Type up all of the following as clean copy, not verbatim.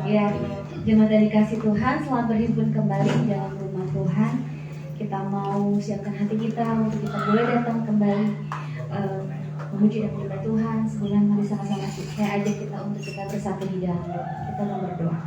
Ya, jemaat dari kasih Tuhan, selamat berhimpun kembali di dalam rumah Tuhan. Kita mau siapkan hati kita untuk kita boleh datang kembali memuji dan menyembah Tuhan. Sebelum mari sama-sama saya ajak kita untuk kita bersatu di dalam doa. Kita mau berdoa.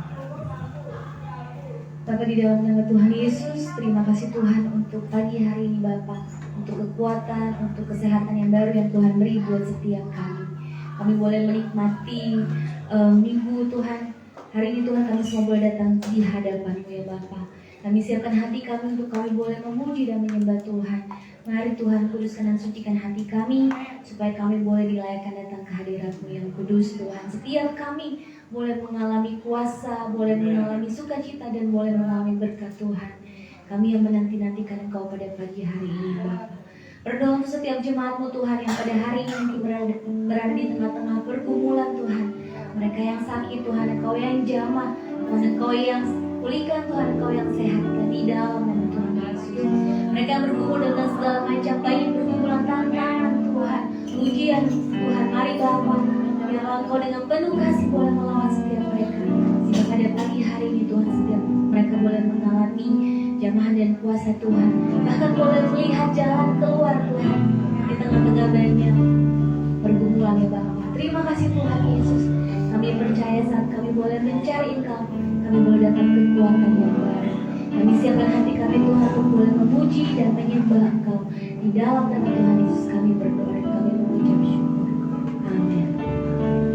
Bapa di dalam nama Tuhan Yesus, terima kasih Tuhan untuk pagi hari ini Bapa, untuk kekuatan, untuk kesehatan yang baru yang Tuhan beri buat setiap kami. Kami boleh menikmati minggu Tuhan. Hari ini Tuhan kami semua boleh datang di hadapan-Mu ya Bapa. Kami siapkan hati kami untuk kami boleh memuji dan menyembah Tuhan. Mari Tuhan kuduskan dan sucikan hati kami, supaya kami boleh dilayakkan datang ke hadirat-Mu yang kudus Tuhan. Setiap kami boleh mengalami kuasa, boleh mengalami sukacita, dan boleh mengalami berkat Tuhan. Kami yang menanti-nantikan Engkau pada pagi hari ini Bapa. Berdoa untuk setiap jemaat-Mu Tuhan yang pada hari ini berada di tengah-tengah pergumulan Tuhan. Mereka yang sakit Tuhan, Engkau yang jamah, Tuhan Engkau yang pulihkan Tuhan, Engkau yang sehatkan di dalam nama Tuhan Yesus. Mereka yang bergumul dengan segala macam baik pergumulan tantangan Tuhan, ujian Tuhan, mari Bapa, biarlah Engkau dengan penuh kasih boleh melawat setiap mereka. Sehingga pada pagi hari ini Tuhan, setiap mereka boleh mengalami jamahan dan kuasa Tuhan, bahkan boleh melihat jalan keluar Tuhan di tengah-tengah banyak pergumulan ya Bapa. Terima kasih Tuhan Yesus. Kami percaya saat kami boleh mencari Engkau, kami boleh dapat kekuatan yang baru. Kami siapkan hati kami Tuhan untuk boleh memuji dan menyembah Engkau. Di dalam nama Tuhan Yesus kami berdoa dan kami mengucap syukur. Amin.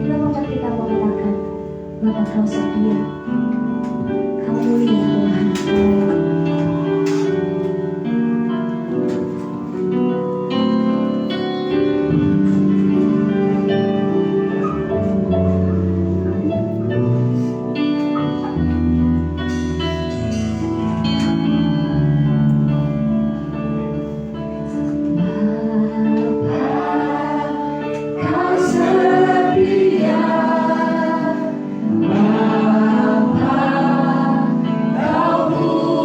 Kita mau katakan, Bapa Kau setia, Kau mulia Tuhan. Bapa, Kau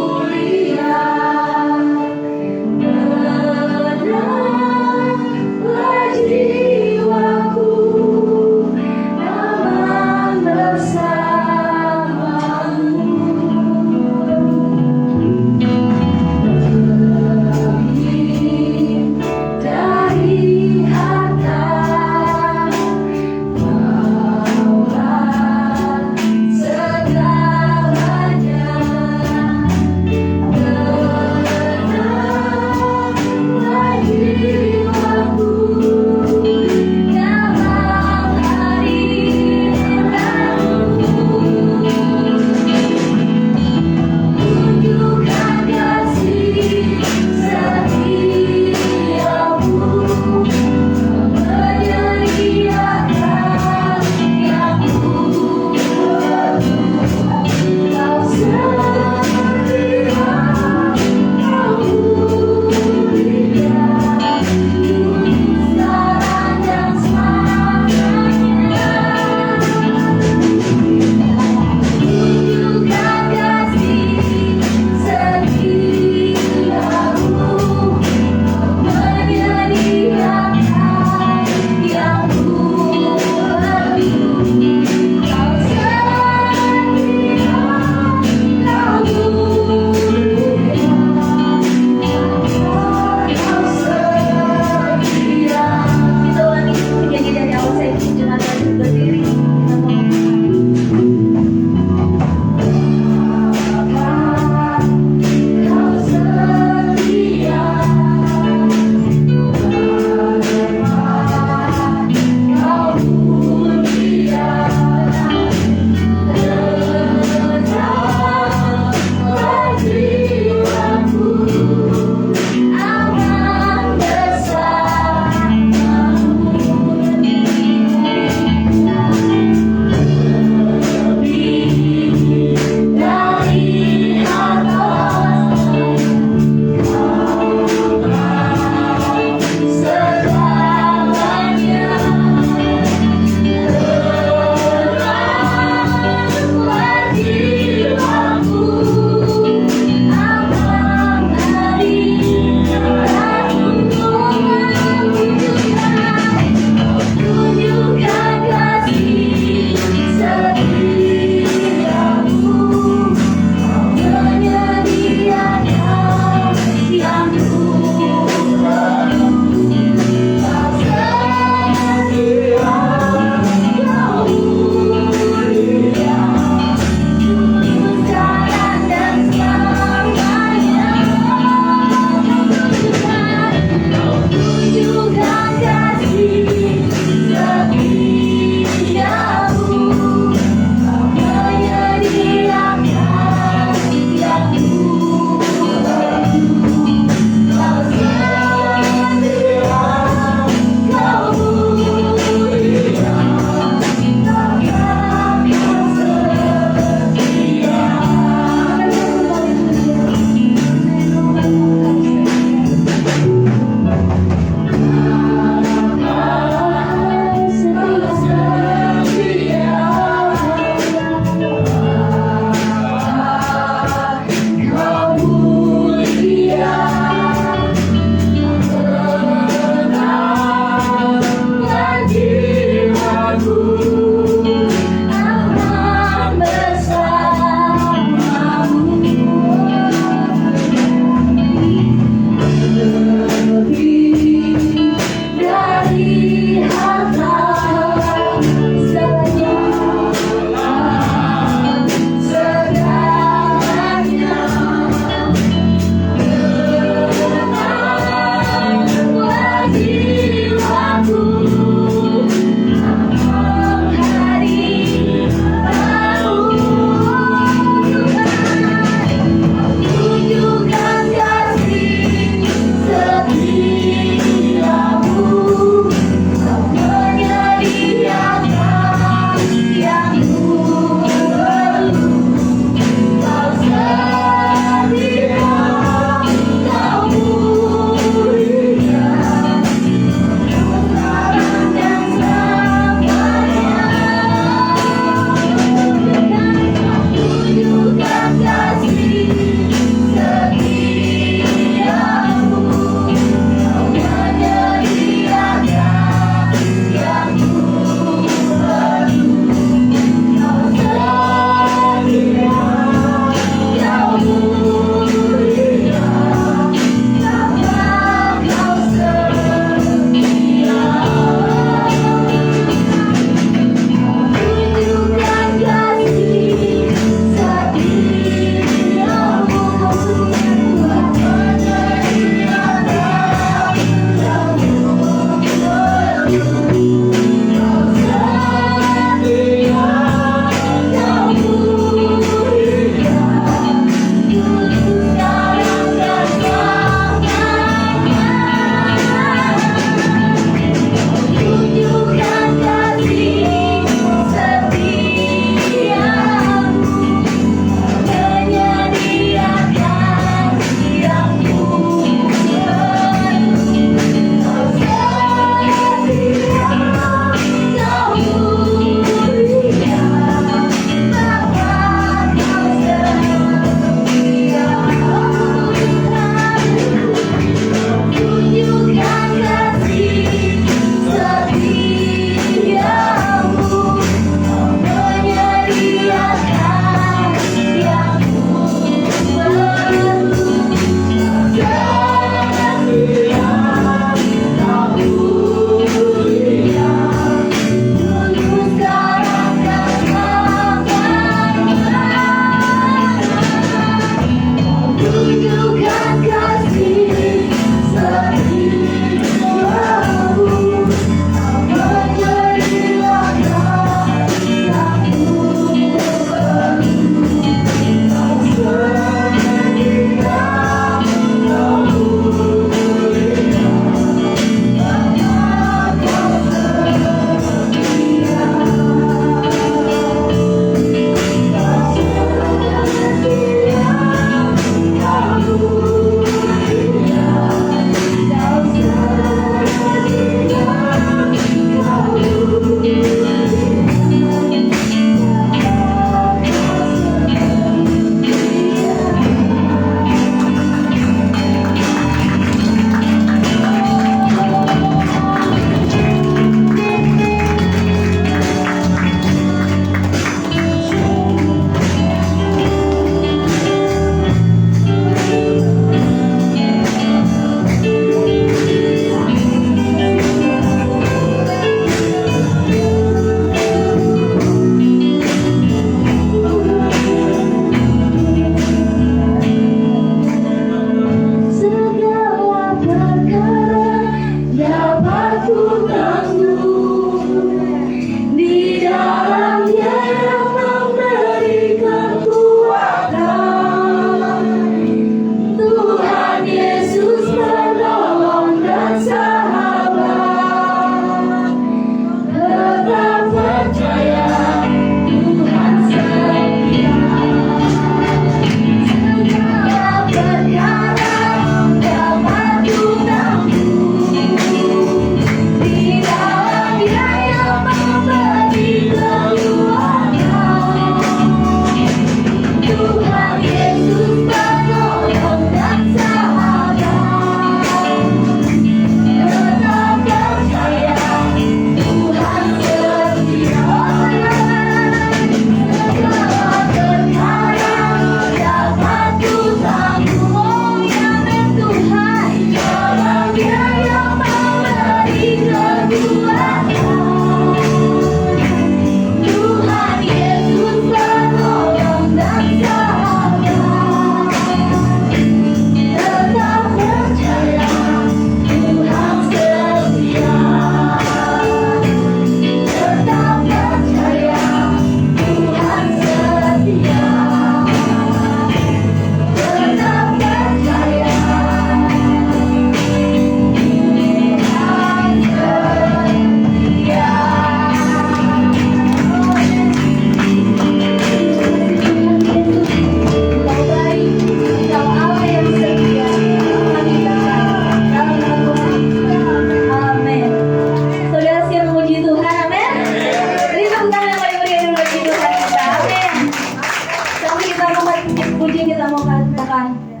Tuhan.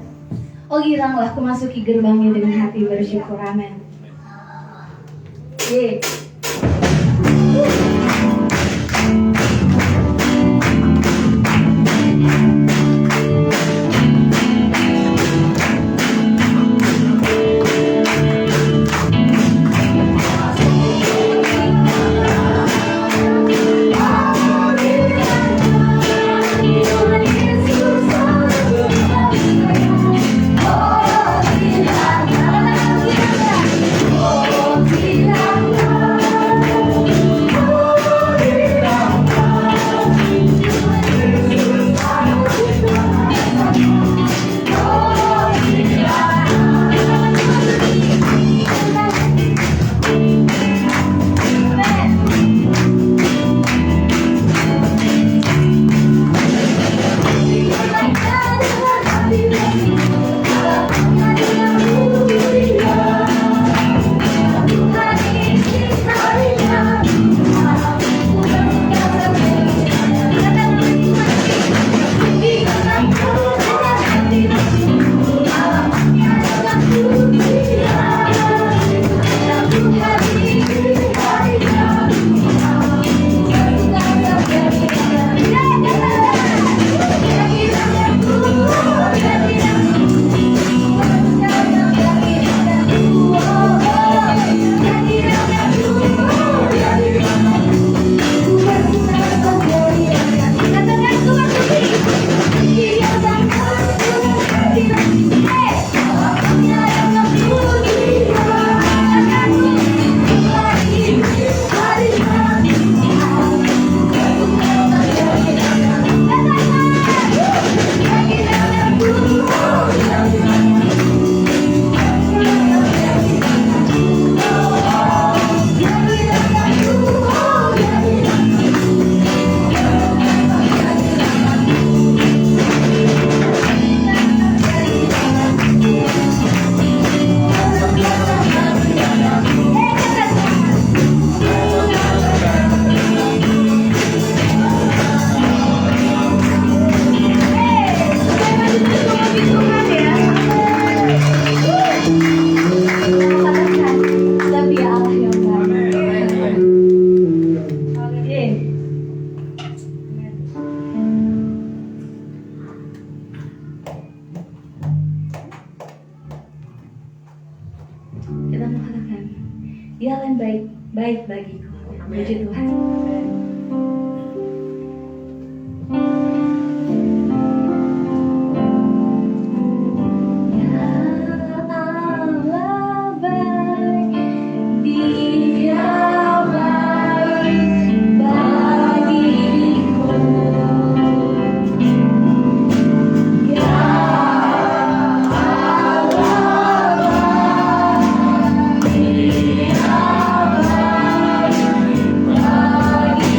Oh giranglah aku masuki gerbangnya dengan hati bersyukur. Amin. Yeay. Kita mengatakan, dialah yang baik bagiku. Puji Tuhan. Bagi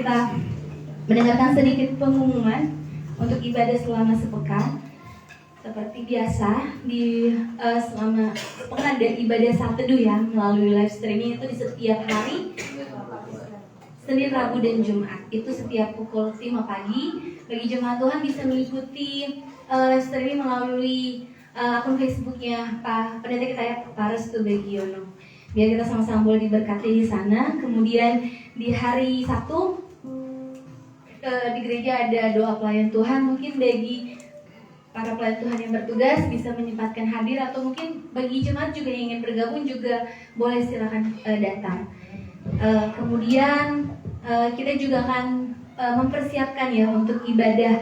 kita mendengarkan sedikit pengumuman untuk ibadah selama sepekan. Seperti biasa di selama sepekan ada ibadah saat teduh ya melalui live streaming itu di setiap hari Senin, Rabu, dan Jumat. Itu setiap pukul 5 pagi. Bagi jemaat Tuhan bisa mengikuti live streaming melalui akun Facebooknya Pak Pendeta kita ya, Pak Restu Begiono. Biar kita sama-sama boleh diberkati di sana. Kemudian di hari Sabtu di gereja ada doa pelayan Tuhan. Mungkin bagi para pelayan Tuhan yang bertugas bisa menyempatkan hadir, atau mungkin bagi jemaat juga yang ingin bergabung juga boleh silakan datang. Kemudian kita juga akan mempersiapkan ya untuk ibadah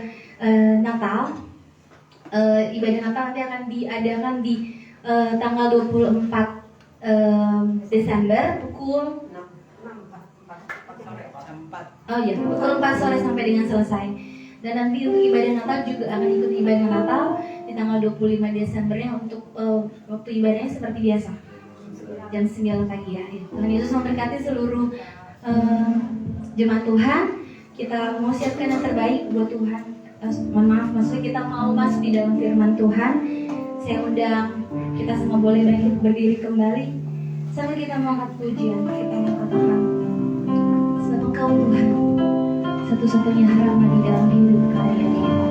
Natal. Ibadah Natal nanti akan diadakan di tanggal 24 Desember pukul pukul 4 sore sampai dengan selesai. Dan nanti untuk ibadah Natal juga akan ikut ibadah Natal di tanggal 25 Desembernya untuk waktu ibadahnya seperti biasa jam 9 pagi ya. Tuhan Yesus memberkati seluruh jemaat Tuhan. Kita mau siapkan yang terbaik buat Tuhan. Mohon maaf, maksudnya kita mau masuk di dalam firman Tuhan. Saya undang kita semua boleh bangkit berdiri kembali sampai kita mengangkat pujian. Kita mengatakan sebab Engkau Tuhan satu-satunya harapan di dalam hidup kami ya Tuhan.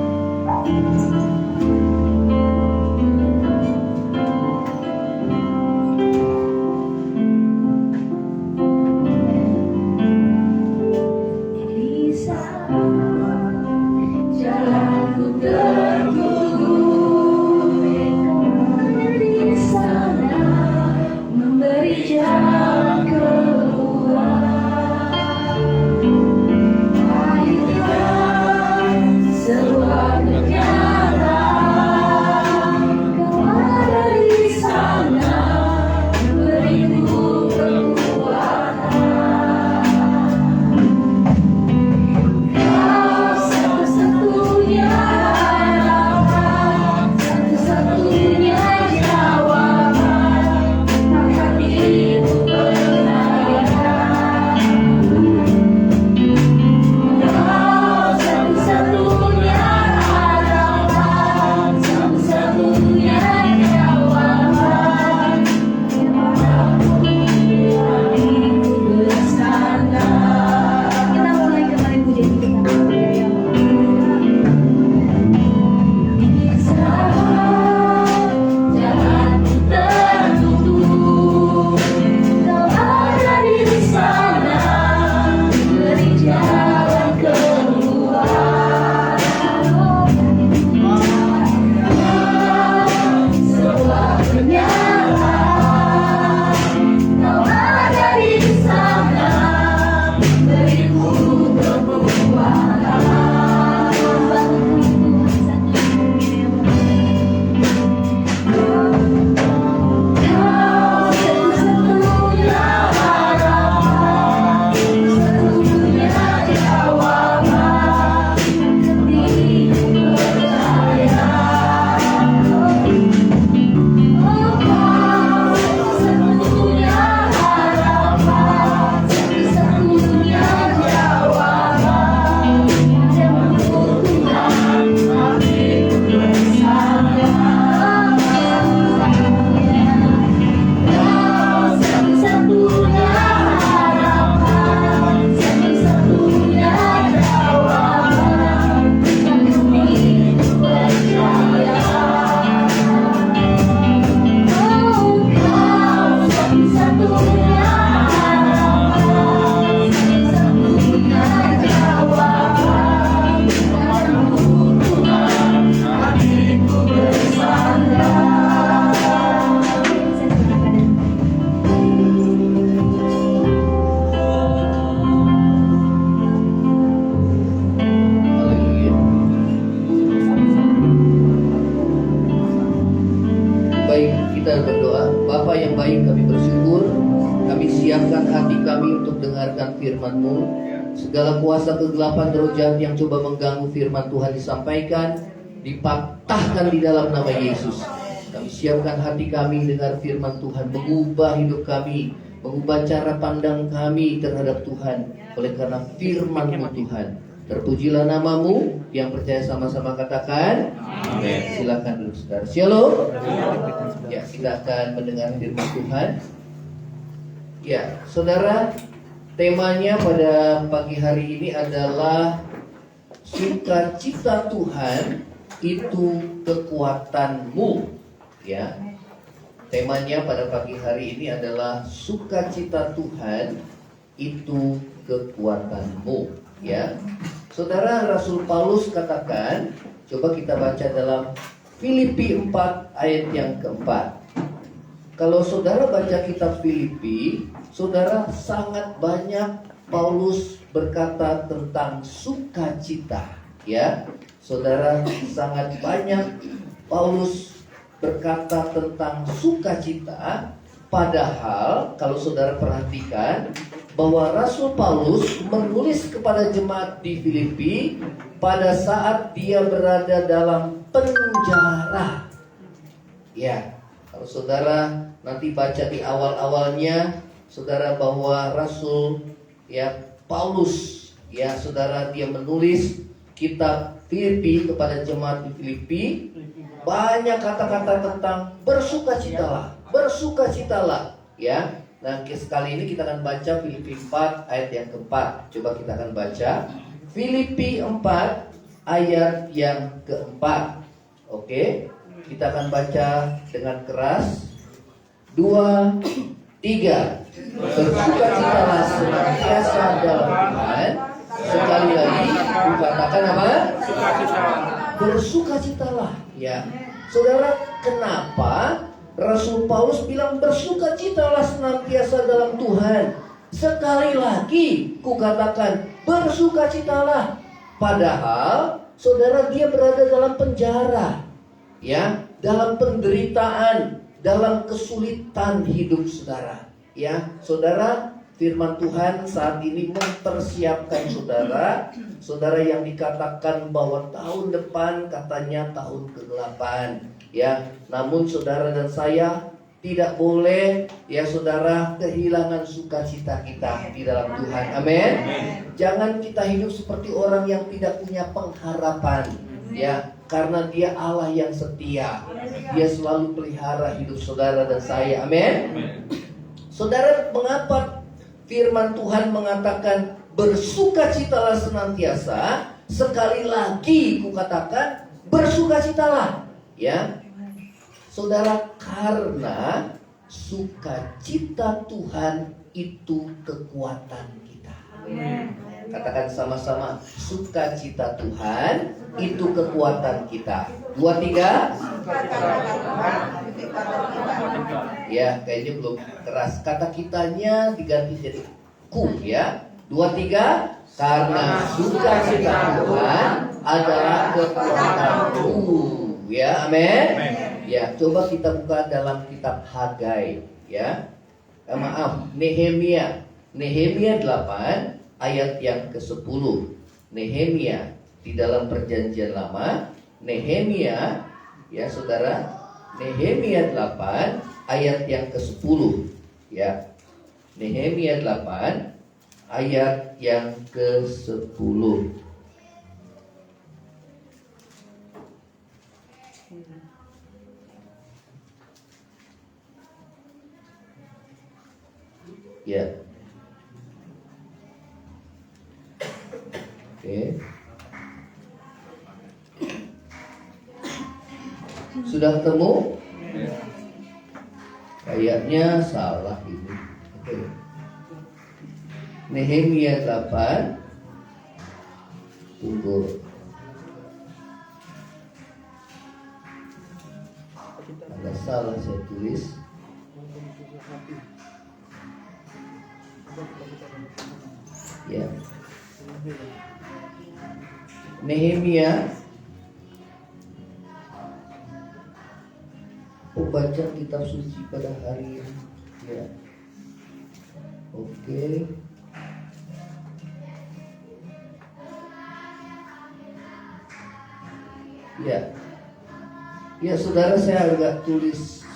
Segala kuasa kegelapan roh jahat yang coba mengganggu firman Tuhan disampaikan, dipatahkan di dalam nama Yesus. Kami siapkan hati kami dengar firman Tuhan, mengubah hidup kami, mengubah cara pandang kami terhadap Tuhan oleh karena firman-Mu Tuhan. Terpujilah namamu. Yang percaya sama-sama katakan amin. Silakan duduk saudara. Shalom. Ya, kita akan mendengar firman Tuhan. Ya, saudara, temanya pada pagi hari ini adalah sukacita Tuhan itu kekuatanmu. Ya, temanya pada pagi hari ini adalah sukacita Tuhan itu kekuatanmu. Ya, saudara, Rasul Paulus katakan, coba kita baca dalam Filipi 4 ayat yang keempat. Kalau saudara baca kitab Filipi, saudara, sangat banyak Paulus berkata tentang sukacita. Ya, saudara, sangat banyak Paulus berkata tentang sukacita. Padahal kalau saudara perhatikan bahwa Rasul Paulus menulis kepada jemaat di Filipi pada saat dia berada dalam penjara. Ya, kalau saudara nanti baca di awal-awalnya, saudara, bahwa Rasul Paulus, saudara, dia menulis kitab Filipi kepada jemaat di Filipi. Banyak kata-kata tentang bersukacitalah, bersukacitalah. Ya, nah sekali ini kita akan baca Filipi 4 ayat yang keempat. Coba kita akan baca Filipi 4 ayat yang keempat. Oke, kita akan baca dengan keras. 2, 3. Bersukacitalah senantiasa dalam Tuhan. Sekali lagi, katakan apa? Bersukacitalah. Ya, saudara, kenapa Rasul Paulus bilang bersukacitalah senantiasa dalam Tuhan? Sekali lagi, kukatakan bersukacitalah. Padahal, saudara, dia berada dalam penjara, ya, dalam penderitaan, dalam kesulitan hidup saudara. Ya, saudara, firman Tuhan saat ini mempersiapkan saudara, saudara yang dikatakan bahwa tahun depan katanya tahun ke-8. Ya, namun saudara dan saya tidak boleh, ya saudara, kehilangan sukacita kita di dalam Tuhan. Amin. Jangan kita hidup seperti orang yang tidak punya pengharapan. Ya, karena Dia Allah yang setia. Dia selalu pelihara hidup saudara dan saya. Amin. Saudara, mengapa firman Tuhan mengatakan bersukacitalah senantiasa? Sekali lagi kukatakan bersukacitalah. Ya, saudara, karena sukacita Tuhan itu kekuatan kita. Katakan sama-sama, sukacita Tuhan itu kekuatan kita. 2, 3. Ya, kayaknya belum keras. Kata kitanya diganti jadi ku, ya. 2, 3. Karena sukacita Tuhan adalah kekuatanku. Ya, amin. Ya, coba kita buka dalam kitab Hagai, ya. Nehemia 8 ayat yang ke-10. Nehemia di dalam perjanjian lama, Nehemia, ya saudara, Nehemia 8 ayat yang ke-10. Ya, Nehemia 8 ayat yang ke-10. Ya. Oke. Sudah ketemu? Kayaknya salah ini. Oke. Nehemia 8. Tunggu. Agak salah saya tulis. Ya. Nehemia, baca kitab suci pada hari ini. Ya. Oke. Ya. Ya, saudara, saya agak tulis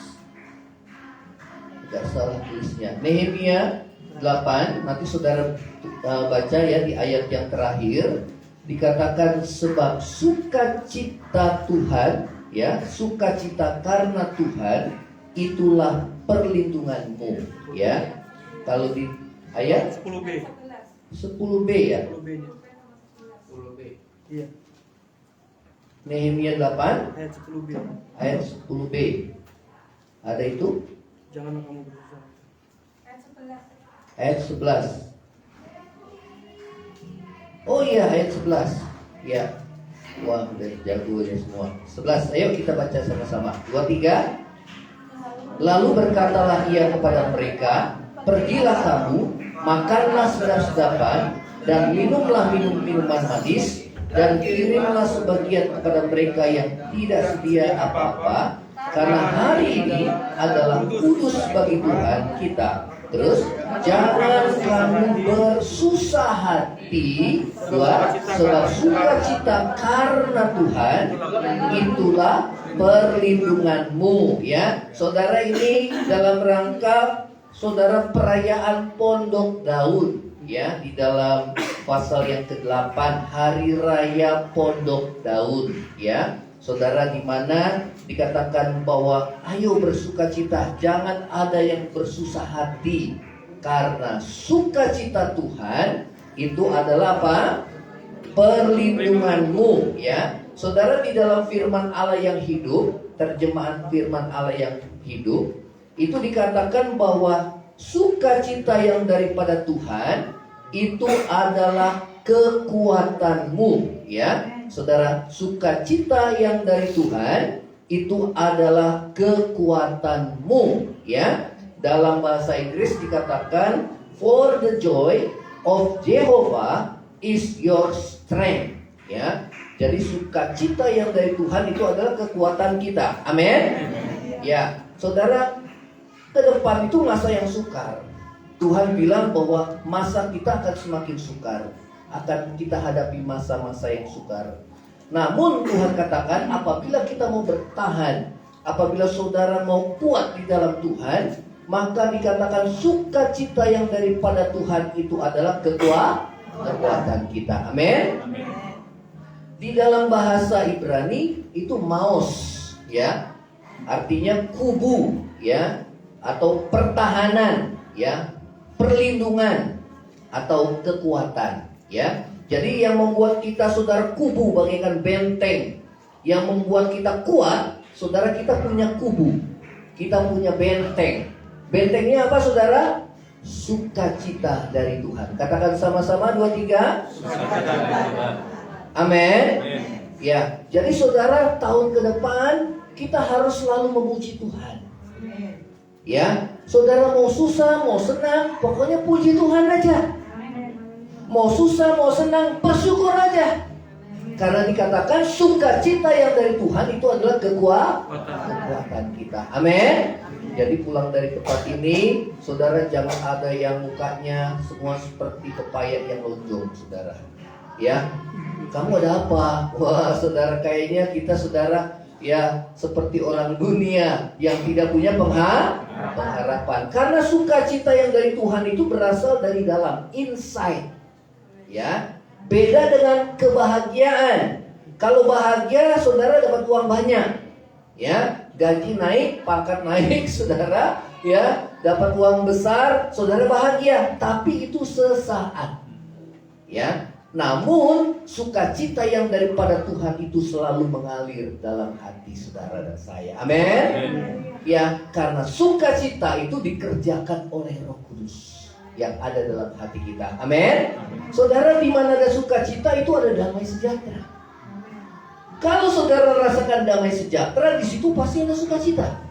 agak salah tulisnya. Nehemia 8, nanti saudara baca ya di ayat yang terakhir, dikatakan sebab sukacita Tuhan, ya, sukacita karena Tuhan itulah perlindunganmu, ya. Kalau di ayat 10B. 10b ya. 10B-nya. 10b. Iya, Nehemia 8 ayat 10B. ayat 10b. Ada itu? Janganlah kamu berusaha. Ayat 11. Oh iya, ayat 11. Ya. Wah, udah jago ya semua. 11. Ayo kita baca sama-sama. 2, 3. Lalu berkatalah ia kepada mereka, pergilah kamu, makanlah sedap-sedapan, dan minumlah minuman manis, dan kirimlah sebagian kepada mereka yang tidak sedia apa-apa, karena hari ini adalah kudus bagi Tuhan kita. Terus, jangan kamu bersusah hati, sebab sukacita karena Tuhan itulah perlindunganmu, ya. Saudara, ini dalam rangka saudara perayaan Pondok Daud, ya, di dalam pasal yang ke-8 Hari Raya Pondok Daud, ya. Saudara, di mana dikatakan bahwa ayo bersukacita, jangan ada yang bersusah hati, karena sukacita Tuhan itu adalah apa? Perlindunganmu, ya. Saudara, di dalam firman Allah yang hidup, terjemahan firman Allah yang hidup, itu dikatakan bahwa sukacita yang daripada Tuhan itu adalah kekuatanmu, ya. Saudara, sukacita yang dari Tuhan itu adalah kekuatanmu, ya. Dalam bahasa Inggris dikatakan for the joy of Jehovah is your strength, ya. Jadi sukacita yang dari Tuhan itu adalah kekuatan kita. Amin. Ya, saudara, ke depan itu masa yang sukar. Tuhan bilang bahwa masa kita akan semakin sukar, akan kita hadapi masa-masa yang sukar. Namun Tuhan katakan apabila kita mau bertahan, apabila saudara mau kuat di dalam Tuhan, maka dikatakan sukacita yang daripada Tuhan itu adalah kekuatan kita. Amin. Di dalam bahasa Ibrani itu maos, ya, artinya kubu, ya, atau pertahanan, ya, perlindungan atau kekuatan, ya. Jadi yang membuat kita, saudara, kubu bagaikan benteng, yang membuat kita kuat, saudara, kita punya kubu, kita punya benteng. Bentengnya apa, saudara? Sukacita dari Tuhan. Katakan sama-sama 2, 3. Amin. Ya, jadi saudara, tahun ke depan kita harus selalu memuji Tuhan. Ya, saudara, mau susah, mau senang, pokoknya puji Tuhan aja. Mau susah, mau senang, bersyukur aja. Karena dikatakan sukacita yang dari Tuhan itu adalah kekuatan kita. Amin. Jadi pulang dari tempat ini, saudara, jangan ada yang mukanya semua seperti pepaya yang lonjong, saudara. Ya, kamu ada apa? Wah, saudara, kayaknya kita, saudara, ya, seperti orang dunia yang tidak punya pengharapan. Karena sukacita yang dari Tuhan itu berasal dari dalam, inside. Ya, beda dengan kebahagiaan. Kalau bahagia, saudara dapat uang banyak, ya, gaji naik, pangkat naik, saudara, ya, dapat uang besar, saudara bahagia. Tapi itu sesaat, ya. Namun sukacita yang daripada Tuhan itu selalu mengalir dalam hati saudara dan saya. Amin. Ya, karena sukacita itu dikerjakan oleh Roh Kudus yang ada dalam hati kita. Amin. Saudara, di mana ada sukacita itu ada damai sejahtera. Kalau saudara rasakan damai sejahtera, di situ pasti ada sukacita.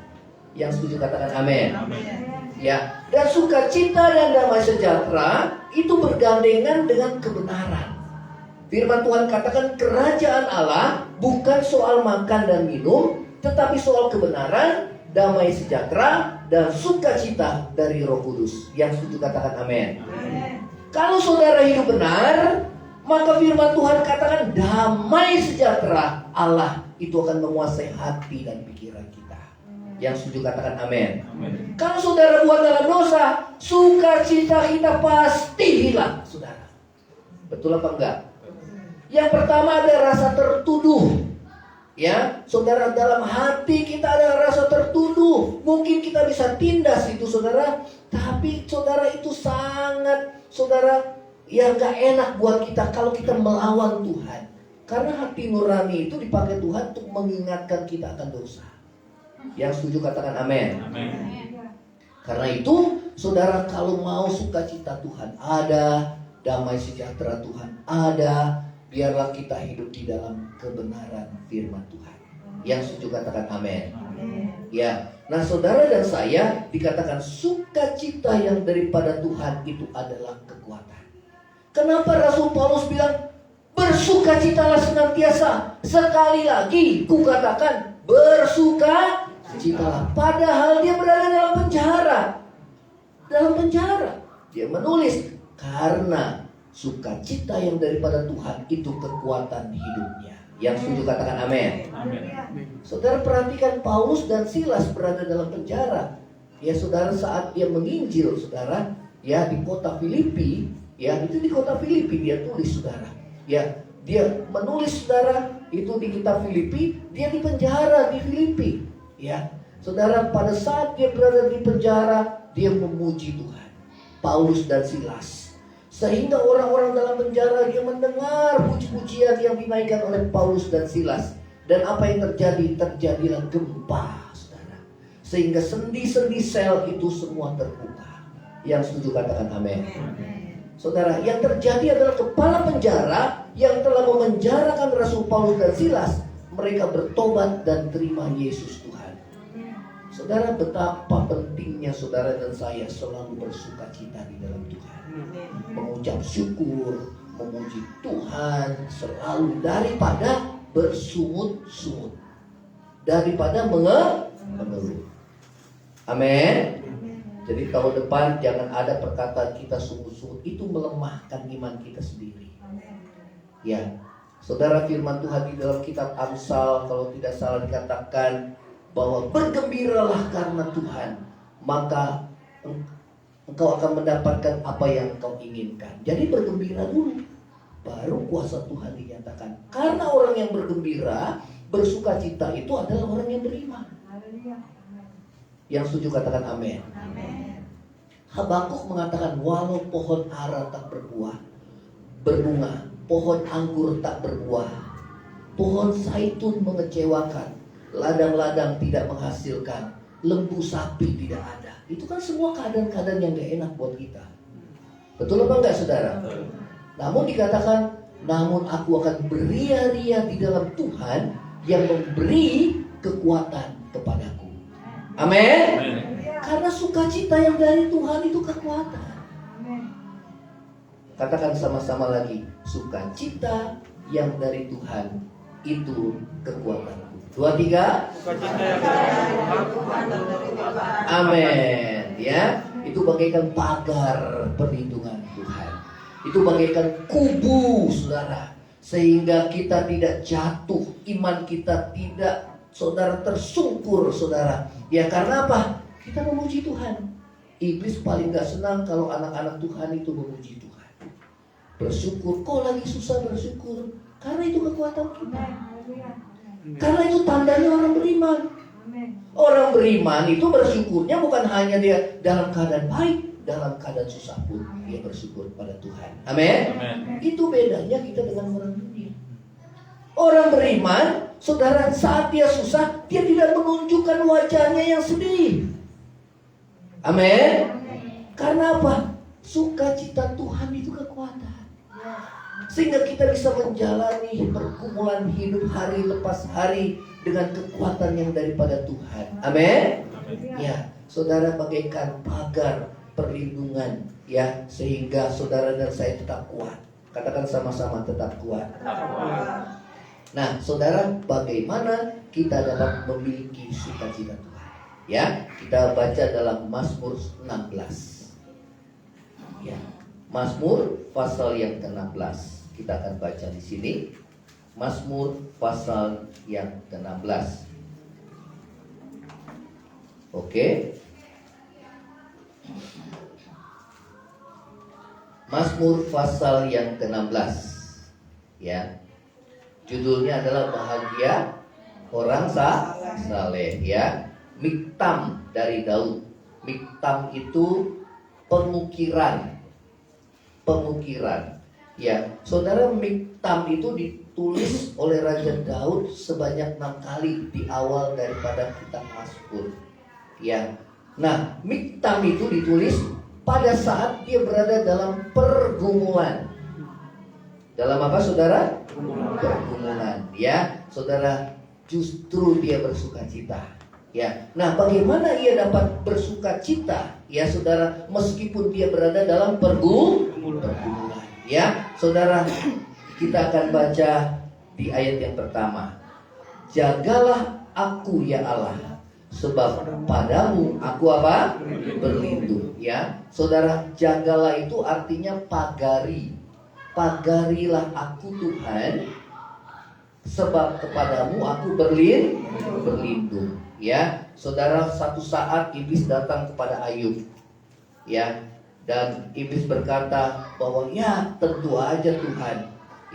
Yang setuju katakan amin. Ya, dan sukacita dan damai sejahtera itu bergandengan dengan kebenaran. Firman Tuhan katakan kerajaan Allah bukan soal makan dan minum, tetapi soal kebenaran, damai sejahtera, dan sukacita dari Roh Kudus. Yang setuju katakan amin. Kalau saudara hidup benar, maka firman Tuhan katakan damai sejahtera Allah itu akan menguasai hati dan pikiran kita. Yang setuju katakan amin. Kalau saudara buat dalam dosa, sukacita kita pasti hilang, saudara. Betul apa enggak? Yang pertama ada rasa tertuduh. Ya, saudara, dalam hati kita ada rasa tertuduh. Mungkin kita bisa tindas itu, saudara, tapi saudara itu sangat, saudara, ya gak enak buat kita kalau kita melawan Tuhan. Karena hati nurani itu dipakai Tuhan untuk mengingatkan kita akan dosa. Yang setuju katakan amin. Karena itu, saudara, kalau mau sukacita Tuhan ada, damai sejahtera Tuhan ada, biarlah kita hidup di dalam kebenaran firman Tuhan. Yang setuju katakan amin. Ya, nah saudara dan saya dikatakan sukacita yang daripada Tuhan itu adalah kekuatan. Kenapa Rasul Paulus bilang bersukacitalah senantiasa? Sekali lagi kukatakan bersukacitalah. Padahal dia berada dalam penjara. Dalam penjara dia menulis karena sukacita yang daripada Tuhan itu kekuatan hidupnya. Yang setuju katakan amin. Saudara perhatikan Paulus dan Silas berada dalam penjara. Ya saudara, saat dia menginjil, saudara, ya di kota Filipi, ya itu di kota Filipi dia tulis, saudara. Ya, dia menulis, saudara, itu di kitab Filipi, dia di penjara di Filipi. Ya, saudara, pada saat dia berada di penjara, dia memuji Tuhan. Paulus dan Silas. Sehingga orang-orang dalam penjara dia mendengar puji-pujian yang dinaikkan oleh Paulus dan Silas. Dan apa yang terjadi? Terjadilah gempa, saudara. Sehingga sendi-sendi sel itu semua terbuka. Yang setuju katakan amin. Saudara, yang terjadi adalah kepala penjara yang telah memenjarakan Rasul Paulus dan Silas, mereka bertobat dan terima Yesus Tuhan. Saudara, betapa pentingnya saudara dan saya selalu bersukacita di dalam Tuhan. Mengucap syukur, memuji Tuhan selalu daripada bersungut-sungut, daripada mengeluh. Amin. Jadi tahun depan jangan ada perkataan kita sungut-sungut, itu melemahkan iman kita sendiri. Ya, saudara, firman Tuhan di dalam kitab Amsal kalau tidak salah dikatakan bahwa bergembiralah karena Tuhan, maka engkau akan mendapatkan apa yang engkau inginkan. Jadi bergembira dulu, baru kuasa Tuhan dinyatakan. Karena orang yang bergembira, bersukacita itu adalah orang yang beriman. Yang setuju katakan amin. Habakuk mengatakan walau pohon ara tak berbunga, pohon anggur tak berbuah, pohon zaitun mengecewakan, ladang-ladang tidak menghasilkan, lembu sapi tidak ada. Itu kan semua keadaan-keadaan yang gak enak buat kita. Betul apa enggak, saudara? Namun dikatakan, namun aku akan beria-ria di dalam Tuhan yang memberi kekuatan kepadaku. Amin. Karena sukacita yang dari Tuhan itu kekuatan. Katakan sama-sama lagi, sukacita yang dari Tuhan itu kekuatan. 2, 3. Amin. Ya, itu bagaikan pagar perlindungan Tuhan. Itu bagaikan kubu, saudara, sehingga kita tidak jatuh, iman kita tidak, saudara, tersungkur, saudara. Ya karena apa? Kita memuji Tuhan. Iblis paling gak senang kalau anak-anak Tuhan itu memuji Tuhan. Bersyukur, kok lagi susah bersyukur? Karena itu kekuatan kita. Karena itu tandanya orang beriman. Orang beriman itu bersyukurnya bukan hanya dia dalam keadaan baik, dalam keadaan susah pun dia bersyukur pada Tuhan. Amin. Itu bedanya kita dengan orang dunia. Orang beriman, saudara, saat dia susah, dia tidak menunjukkan wajahnya yang sedih. Amin. Karena apa? Sukacita Tuhan itu kekuatan. Sehingga kita bisa menjalani pergumulan hidup hari lepas hari dengan kekuatan yang daripada Tuhan. Amin. Ya, saudara, bagaikan pagar perlindungan, ya, sehingga saudara dan saya tetap kuat. Katakan sama-sama, tetap kuat. Nah, saudara, bagaimana kita dapat memiliki sukacita Tuhan? Ya, kita baca dalam Mazmur 16. Ya, Mazmur pasal yang ke-16. Kita akan baca di sini. Mazmur pasal yang ke-16. Oke. Mazmur pasal yang ke-16. Ya. Judulnya adalah bahagia orang saleh, ya. Miktam dari Daud. Miktam itu pemukiran. Ya, saudara, miktam itu ditulis oleh Raja Daud sebanyak 6 kali di awal daripada kitab Mazmur. Ya. Nah, miktam itu ditulis pada saat dia berada dalam pergumulan. Dalam apa, saudara? Pergumulan. Ya, saudara, justru dia bersukacita. Ya. Nah, bagaimana ia dapat bersukacita? Ya, saudara, meskipun dia berada dalam pergumulan. Ya, saudara, kita akan baca di ayat yang pertama. Jagalah aku ya Allah, sebab padamu aku apa? Berlindung. Ya, saudara, jagalah itu artinya pagari. Pagarilah aku Tuhan, sebab kepadamu aku berlindung. Ya, saudara, satu saat iblis datang kepada Ayub. Ya, dan iblis berkata bahwa ya tentu aja Tuhan.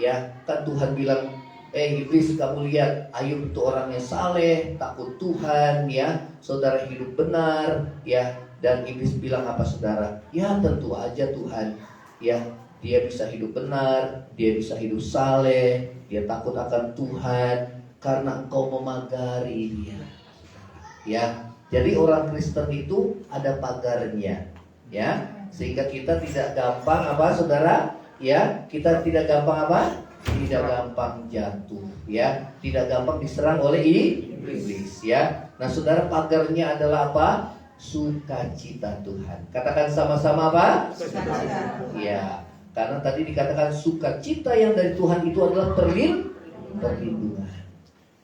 Ya, kan Tuhan bilang, iblis, kamu lihat Ayub itu orangnya saleh, takut Tuhan, ya, saudara, hidup benar, ya. Dan iblis bilang apa, saudara? Ya tentu aja Tuhan, ya, dia bisa hidup benar, dia bisa hidup saleh, dia takut akan Tuhan karena engkau memagari dia. Ya, jadi orang Kristen itu ada pagarnya, ya, sehingga kita tidak gampang apa, saudara? Ya, kita tidak gampang apa? Tidak gampang jatuh, ya, tidak gampang diserang oleh iblis, ya. Nah, saudara, pagarnya adalah apa? Sukacita Tuhan. Katakan sama-sama apa? Sukacita. Ya, karena tadi dikatakan sukacita yang dari Tuhan itu adalah perlindungan.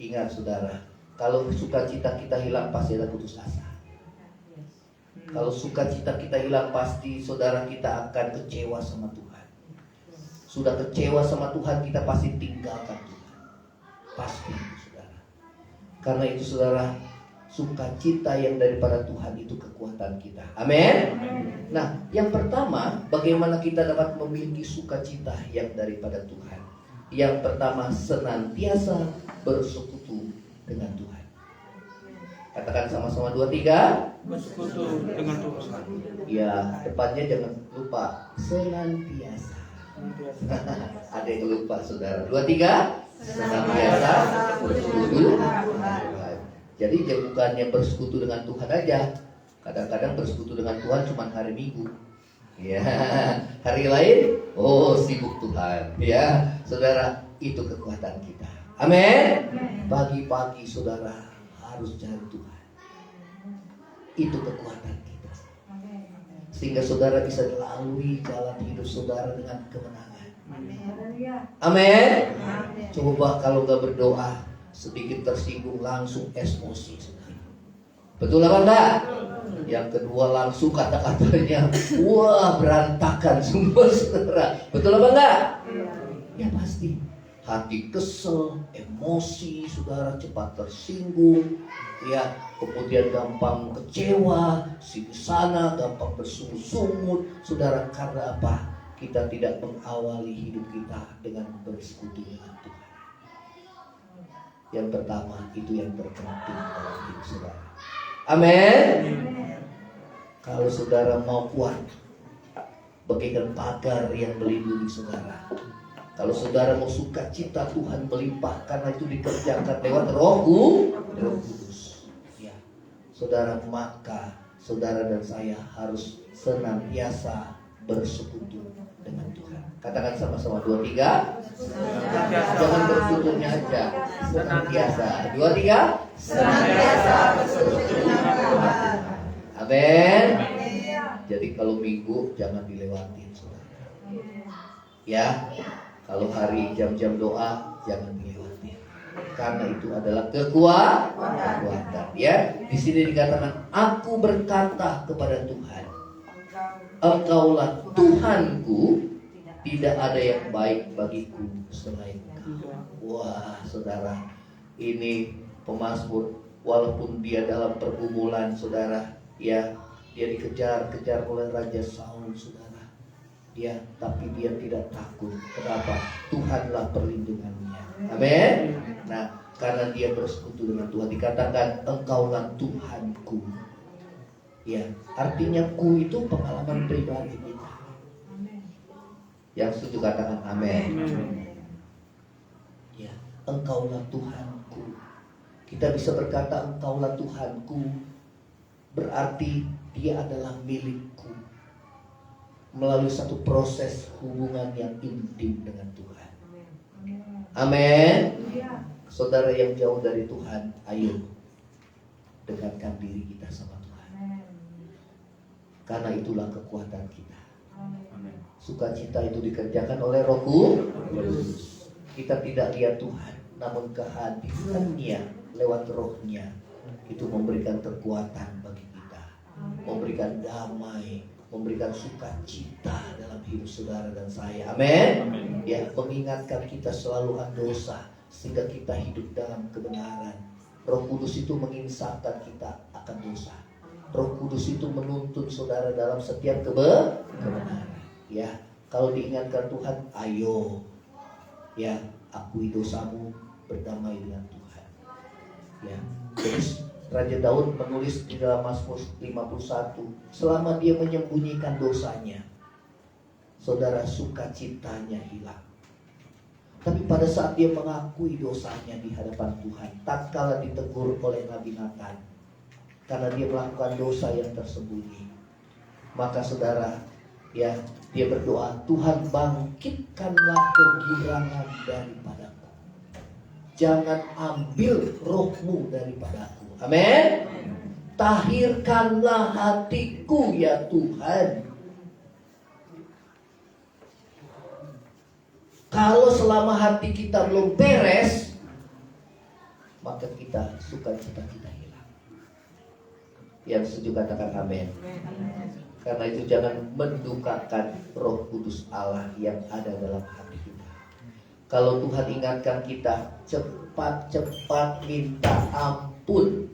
Ingat, saudara, kalau sukacita kita hilang pasti ada putus asa. Kalau sukacita kita hilang pasti, saudara, kita akan kecewa sama Tuhan. Sudah kecewa sama Tuhan, kita pasti tinggalkan Tuhan. Pasti, saudara. Karena itu, saudara, sukacita yang daripada Tuhan itu kekuatan kita. Amin. Nah, yang pertama, bagaimana kita dapat memiliki sukacita yang daripada Tuhan? Yang pertama, senantiasa bersekutu dengan Tuhan. Katakan sama-sama 2, 3. Bersekutu dengan Tuhan. Ya, depannya jangan lupa senantiasa. Ada yang lupa, saudara. 2, 3. Senantiasa bersekutu dengan Tuhan. Jadi bukannya bersekutu dengan Tuhan aja. Kadang-kadang bersekutu dengan Tuhan cuma hari Minggu. Ya, hari lain, sibuk Tuhan. Ya, saudara, itu kekuatan kita. Amin. Pagi-pagi, saudara, harus cari Tuhan. Itu kekuatan kita. Sehingga saudara bisa lalui jalan hidup saudara dengan kemenangan. Amin. Coba kalau gak berdoa, sedikit tersinggung langsung emosi, saudara. Betul apa enggak? Yang kedua langsung kata-katanya, wah, berantakan semua, saudara. Betul apa enggak? Ya pasti. Hati kesel, emosi, saudara, cepat tersinggung, ya, kemudian gampang kecewa, sini sana, gampang bersungut-sungut, saudara. Karena apa? Kita tidak mengawali hidup kita dengan bersekutu dengan Tuhan. Yang pertama, itu yang terpenting dalam hidup saudara. Amin. Kalau saudara mau kuat, bagaikan pagar yang melindungi saudara. Kalau saudara mau sukacita Tuhan melimpah, karena itu dikerjakan lewat Roh Kudus. Ya, saudara, maka saudara dan saya harus senantiasa bersekutu dengan Tuhan. Katakan sama-sama 2, 3. Jangan bersekutunya aja, senantiasa. 2, 3. Senantiasa bersekutu dengan Tuhan. Amin. Jadi kalau Minggu jangan dilewatin, saudara. Ya. Kalau hari jam-jam doa jangan dilewati, karena itu adalah kekuatan. Ya, di sini dikatakan, aku berkata kepada Tuhan, Engkaulah Tuhanku, tidak ada yang baik bagiku selain Engkau. Wah, saudara, ini pemazmur walaupun dia dalam pergumulan, saudara, ya, dia dikejar-kejar oleh Raja Saul, saudara, tapi dia tidak takut. Kenapa? Tuhanlah perlindungannya. Amin. Nah, karena dia bersekutu dengan Tuhan, dikatakan engkaulah Tuhanku. Ya, artinya ku itu pengalaman pribadi kita. Yang setuju katakan amin. Ya, engkaulah Tuhanku. Kita bisa berkata engkaulah Tuhanku, berarti dia adalah milikku. Melalui satu proses hubungan yang intim dengan Tuhan. Amin. Saudara yang jauh dari Tuhan, ayo dekatkan diri kita sama Tuhan. Karena itulah kekuatan kita. Sukacita itu dikerjakan oleh Roh Kudus. Kita tidak lihat Tuhan, namun kehadirannya lewat Rohnya itu memberikan kekuatan bagi kita, memberikan damai, memberikan sukacita dalam hidup saudara dan saya. Amin. Ya, mengingatkan kita selalu akan dosa sehingga kita hidup dalam kebenaran. Roh Kudus itu menginsafkan kita akan dosa. Roh Kudus itu menuntun saudara dalam setiap kebenaran. Ya, kalau diingatkan Tuhan, ayo, ya, akui dosamu, berdamai dengan Tuhan. Ya, terus Raja Daud menulis di dalam Mazmur 51, selama dia menyembunyikan dosanya, saudara, sukacitanya hilang. Tapi pada saat dia mengakui dosanya di hadapan Tuhan, tatkala ditegur oleh Nabi Nathan, karena dia melakukan dosa yang tersembunyi, maka saudara, ya, dia berdoa, Tuhan bangkitkanlah kegirangan daripadaku, jangan ambil rohmu daripadaku. Amin. Tahirkanlah hatiku ya Tuhan. Kalau selama hati kita belum beres, maka sukacita kita hilang. Yang setuju katakan amin. Karena itu jangan mendukakan Roh Kudus Allah yang ada dalam hati kita. Kalau Tuhan ingatkan kita, cepat-cepat minta ampun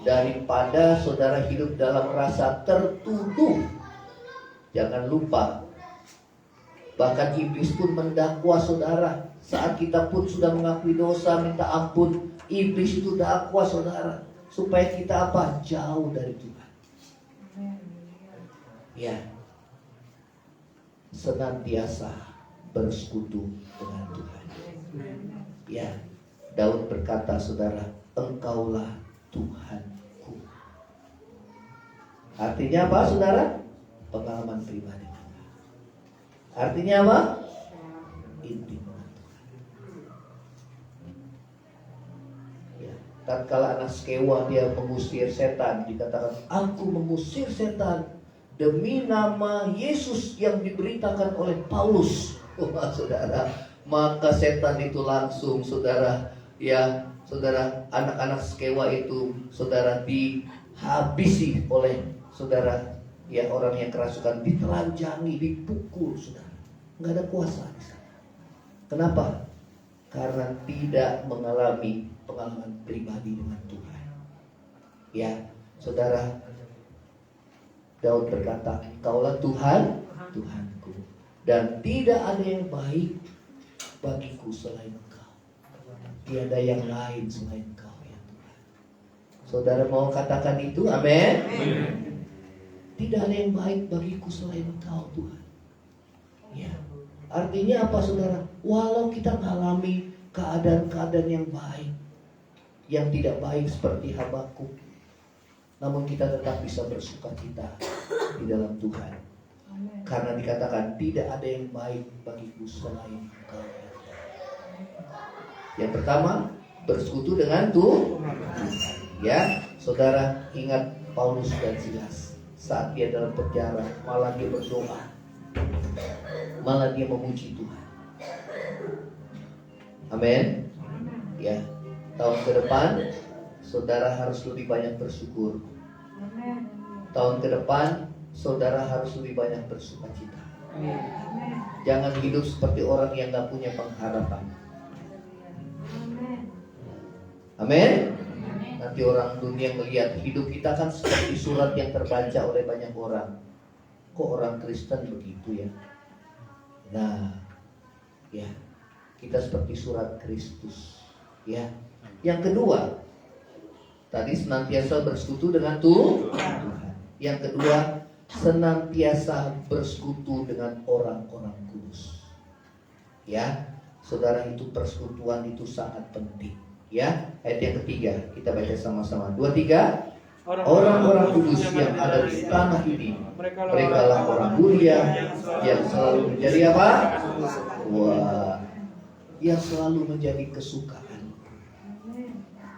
daripada saudara hidup dalam rasa tertuduh. Jangan lupa, bahkan iblis pun mendakwa saudara. Saat kita pun sudah mengakui dosa, minta ampun, iblis itu dakwa saudara, supaya kita apa? Jauh dari Tuhan. Ya, senantiasa bersekutu dengan Tuhan. Ya, Daud berkata saudara, engkaulah Tuhanku. Artinya apa saudara? Pengalaman pribadi. Artinya apa? Intim dengan Tuhan. Ya, tatkala anak Skewa dia mengusir setan, dikatakan, aku mengusir setan demi nama Yesus yang diberitakan oleh Paulus. Wah, saudara, maka setan itu langsung saudara, ya saudara, anak-anak Skewa itu saudara dihabisi oleh saudara, ya, orang yang kerasukan, ditelanjangi, dipukul, saudara. Nggak ada kuasa di sana. Kenapa? Karena tidak mengalami pengalaman pribadi dengan Tuhan. Ya, saudara, Daud berkata, Engkaulah Tuhan, Tuhanku, dan tidak ada yang baik bagiku selain Engkau. Tiada yang lain selain Engkau, ya Tuhan. Saudara mau katakan itu? Amin. Tidak ada yang baik bagiku selain Engkau, Tuhan. Ya, artinya apa saudara? Walau kita mengalami keadaan-keadaan yang baik, yang tidak baik seperti Habakuk, namun kita tetap bisa bersukacita di dalam Tuhan. Karena dikatakan tidak ada yang baik bagiku selain Engkau. Yang pertama, bersekutu dengan Tuhan. Ya, saudara, ingat Paulus dan Silas. Saat dia dalam penjara, malah dia berdoa, malah dia memuji Tuhan. Amin. Ya, tahun ke depan saudara harus lebih banyak bersyukur. Tahun ke depan saudara harus lebih banyak bersukacita. Jangan hidup seperti orang yang gak punya pengharapan. Amin. Nanti orang dunia melihat hidup kita kan seperti surat yang terbaca oleh banyak orang. Kok orang Kristen begitu ya? Nah, ya, kita seperti surat Kristus. Ya. Yang kedua, tadi senantiasa bersekutu dengan Tuhan. Yang kedua, senantiasa bersekutu dengan orang-orang kudus. Ya, saudara, itu persekutuan itu sangat penting. Ya, ayat yang ketiga kita baca sama-sama. 2, 3. Orang-orang kudus yang ada di tanah ini, mereka lah orang mulia yang selalu menjadi apa? Wah, yang selalu menjadi kesukaan.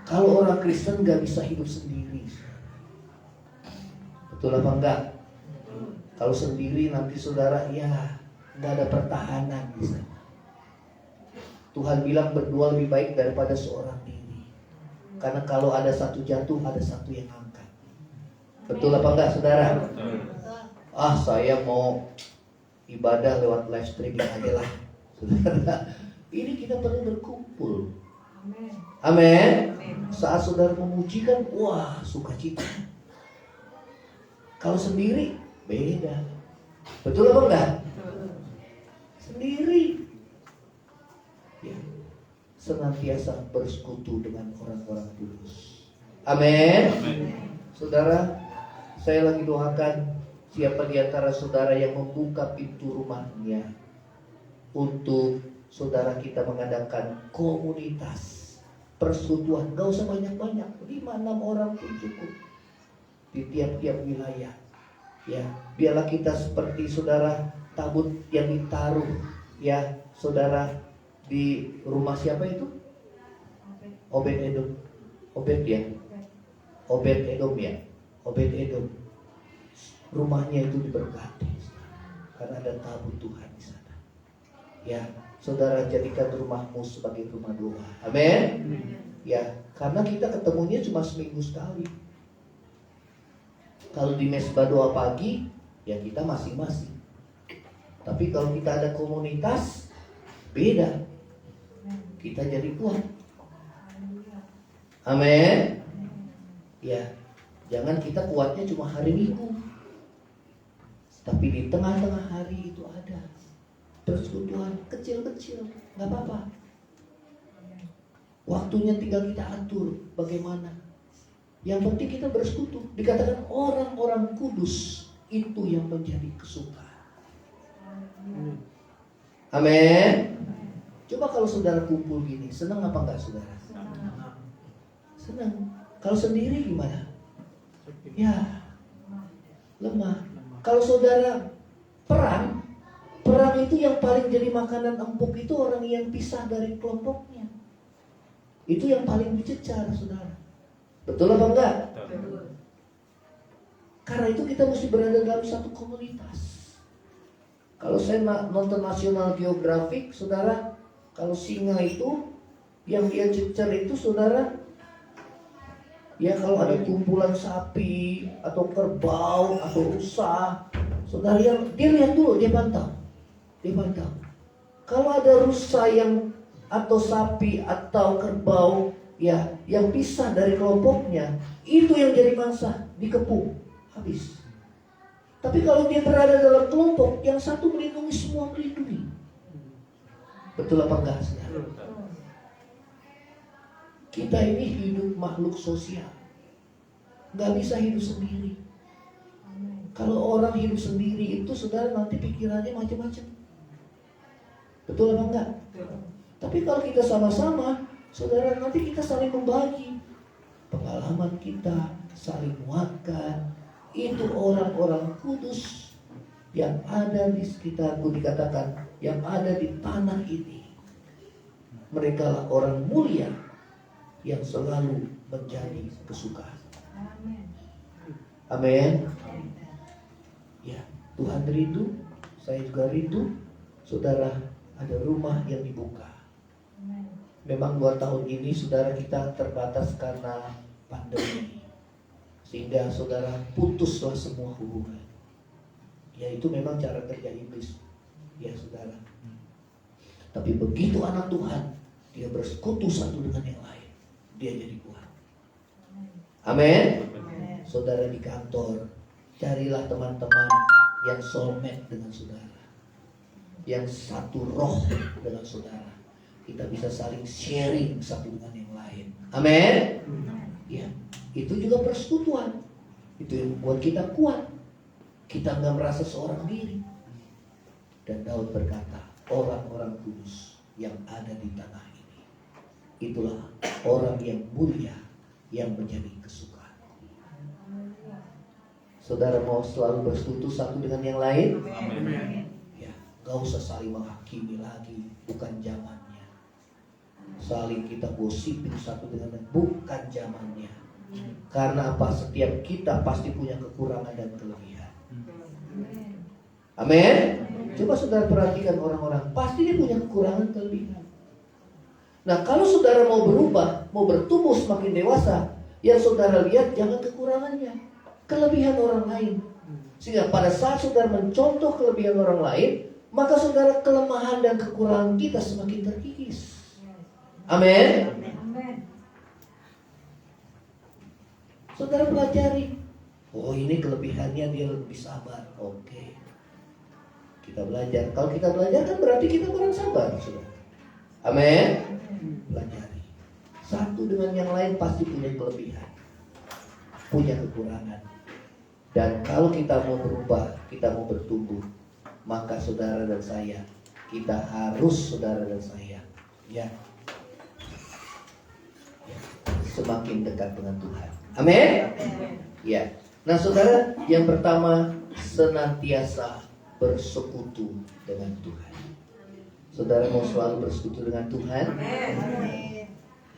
Kalau orang Kristen gak bisa hidup sendiri. Betul apa enggak? Kalau sendiri nanti saudara, ya gak ada pertahanan di sana. Tuhan bilang berdua lebih baik daripada seorang diri. Karena kalau ada satu jatuh, ada satu yang angkat. Betul apa enggak saudara? Ah, saya mau ibadah lewat live streaming aja lah. Saudara, ini kita perlu berkumpul. Amin. Saat saudara memuji kan, wah, sukacita. Kalau sendiri beda. Betul apa enggak? Sendiri. Ya, senantiasa bersekutu dengan orang-orang kudus. Amin. Saudara, saya lagi doakan siapa di antara saudara yang membuka pintu rumahnya untuk saudara kita mengadakan komunitas persekutuan. Gak usah banyak-banyak, 5-6 orang pun cukup di tiap-tiap wilayah. Ya, biarlah kita seperti saudara tabut yang ditaruh, ya saudara, di rumah siapa itu? Obed-Edom. Obed ya? Obed-Edom ya? Obed-Edom. Rumahnya itu diberkati karena ada tabut Tuhan di sana. Ya, saudara, jadikan rumahmu sebagai rumah doa. Amin. Ya, karena kita ketemunya cuma seminggu sekali. Kalau di mesbah doa pagi, ya kita masing-masing. Tapi kalau kita ada komunitas, beda. Kita jadi kuat. Amin. Ya, jangan kita kuatnya cuma hari Minggu, tapi di tengah-tengah hari itu ada persekutuan kecil-kecil, nggak apa-apa. Waktunya tinggal kita atur bagaimana. Yang penting kita bersekutu. Dikatakan orang-orang kudus itu yang menjadi kesukaan. Amin. Coba kalau saudara kumpul gini, senang apa enggak saudara? Senang. Kalau sendiri gimana? Ya, lemah. Kalau saudara perang itu yang paling jadi makanan empuk itu orang yang pisah dari kelompoknya. Itu yang paling dicecar, saudara. Betul apa enggak? Karena itu kita mesti berada dalam satu komunitas. Kalau saya nonton National Geographic, saudara, kalau singa itu yang dia cecar itu, saudara, ya kalau ada kumpulan sapi atau kerbau atau rusa, saudara, dia lihat dulu, dia pantau. Kalau ada rusa yang atau sapi atau kerbau ya yang pisah dari kelompoknya, itu yang jadi mangsa, dikepung, habis. Tapi kalau dia berada dalam kelompok, yang satu melindungi, semua melindungi. Betul apa enggak, saudara? Kita ini hidup makhluk sosial, nggak bisa hidup sendiri. Kalau orang hidup sendiri itu, saudara, nanti pikirannya macam-macam. Betul apa enggak? Tapi kalau kita sama-sama, saudara, nanti kita saling membagi pengalaman kita, saling menguatkan. Itu orang-orang kudus yang ada di sekitarku, dikatakan yang ada di tanah ini. Mereka lah orang mulia yang selalu menjadi kesukaan. Amin. Ya, Tuhan rindu, saya juga rindu, saudara, ada rumah yang dibuka. Memang 2 tahun ini, saudara, kita terbatas karena pandemi, sehingga saudara putuslah semua hubungan. Ya, itu memang cara kerja iblis, ya saudara. Tapi begitu anak Tuhan, dia bersekutu satu dengan yang lain, dia jadi kuat. Amin. Saudara di kantor, carilah teman-teman yang soulmate dengan saudara, yang satu roh dengan saudara. Kita bisa saling sharing satu dengan yang lain. Amin. Ya, itu juga persekutuan. Itu yang membuat kita kuat. Kita nggak merasa seorang diri. Dan Daud berkata, orang-orang kudus yang ada di tanah ini, itulah orang yang mulia, yang menjadi kesukaan. Saudara mau selalu bersekutu satu dengan yang lain? Amin. Ya, gak usah saling menghakimi lagi, bukan zamannya. Saling kita gosipin satu dengan lain, bukan zamannya. Karena apa? Setiap kita pasti punya kekurangan dan kelebihan. Amin. Coba saudara perhatikan orang-orang, pasti dia punya kekurangan kelebihan. Nah, kalau saudara mau berubah, mau bertumbuh semakin dewasa, yang saudara lihat jangan kekurangannya, kelebihan orang lain. Sehingga pada saat saudara mencontoh kelebihan orang lain, maka saudara kelemahan dan kekurangan kita semakin terkikis. Amin. Saudara pelajari, oh ini kelebihannya, dia lebih sabar. Oke, kita belajar. Kalau kita belajar kan berarti kita kurang sabar, saudara. Amin. Pelajari. Satu dengan yang lain pasti punya kelebihan, punya kekurangan. Dan kalau kita mau berubah, kita mau bertumbuh, maka saudara dan saya, kita harus saudara dan saya, ya, semakin dekat dengan Tuhan. Amin. Ya. Nah, saudara, yang pertama, senantiasa bersekutu dengan Tuhan. Saudara mau selalu bersekutu dengan Tuhan?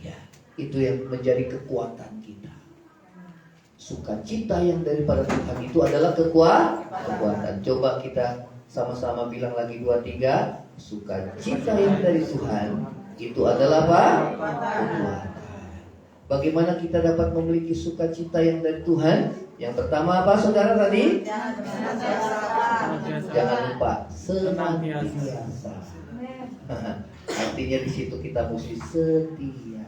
Ya, itu yang menjadi kekuatan kita. Sukacita yang daripada Tuhan itu adalah kekuatan. Coba kita sama-sama bilang lagi 2, 3. Sukacita yang dari Tuhan itu adalah apa? Kekuatan. Bagaimana kita dapat memiliki sukacita yang dari Tuhan? Yang pertama apa, saudara tadi? Jangan lupa senantiasa. Artinya di situ kita mesti setia.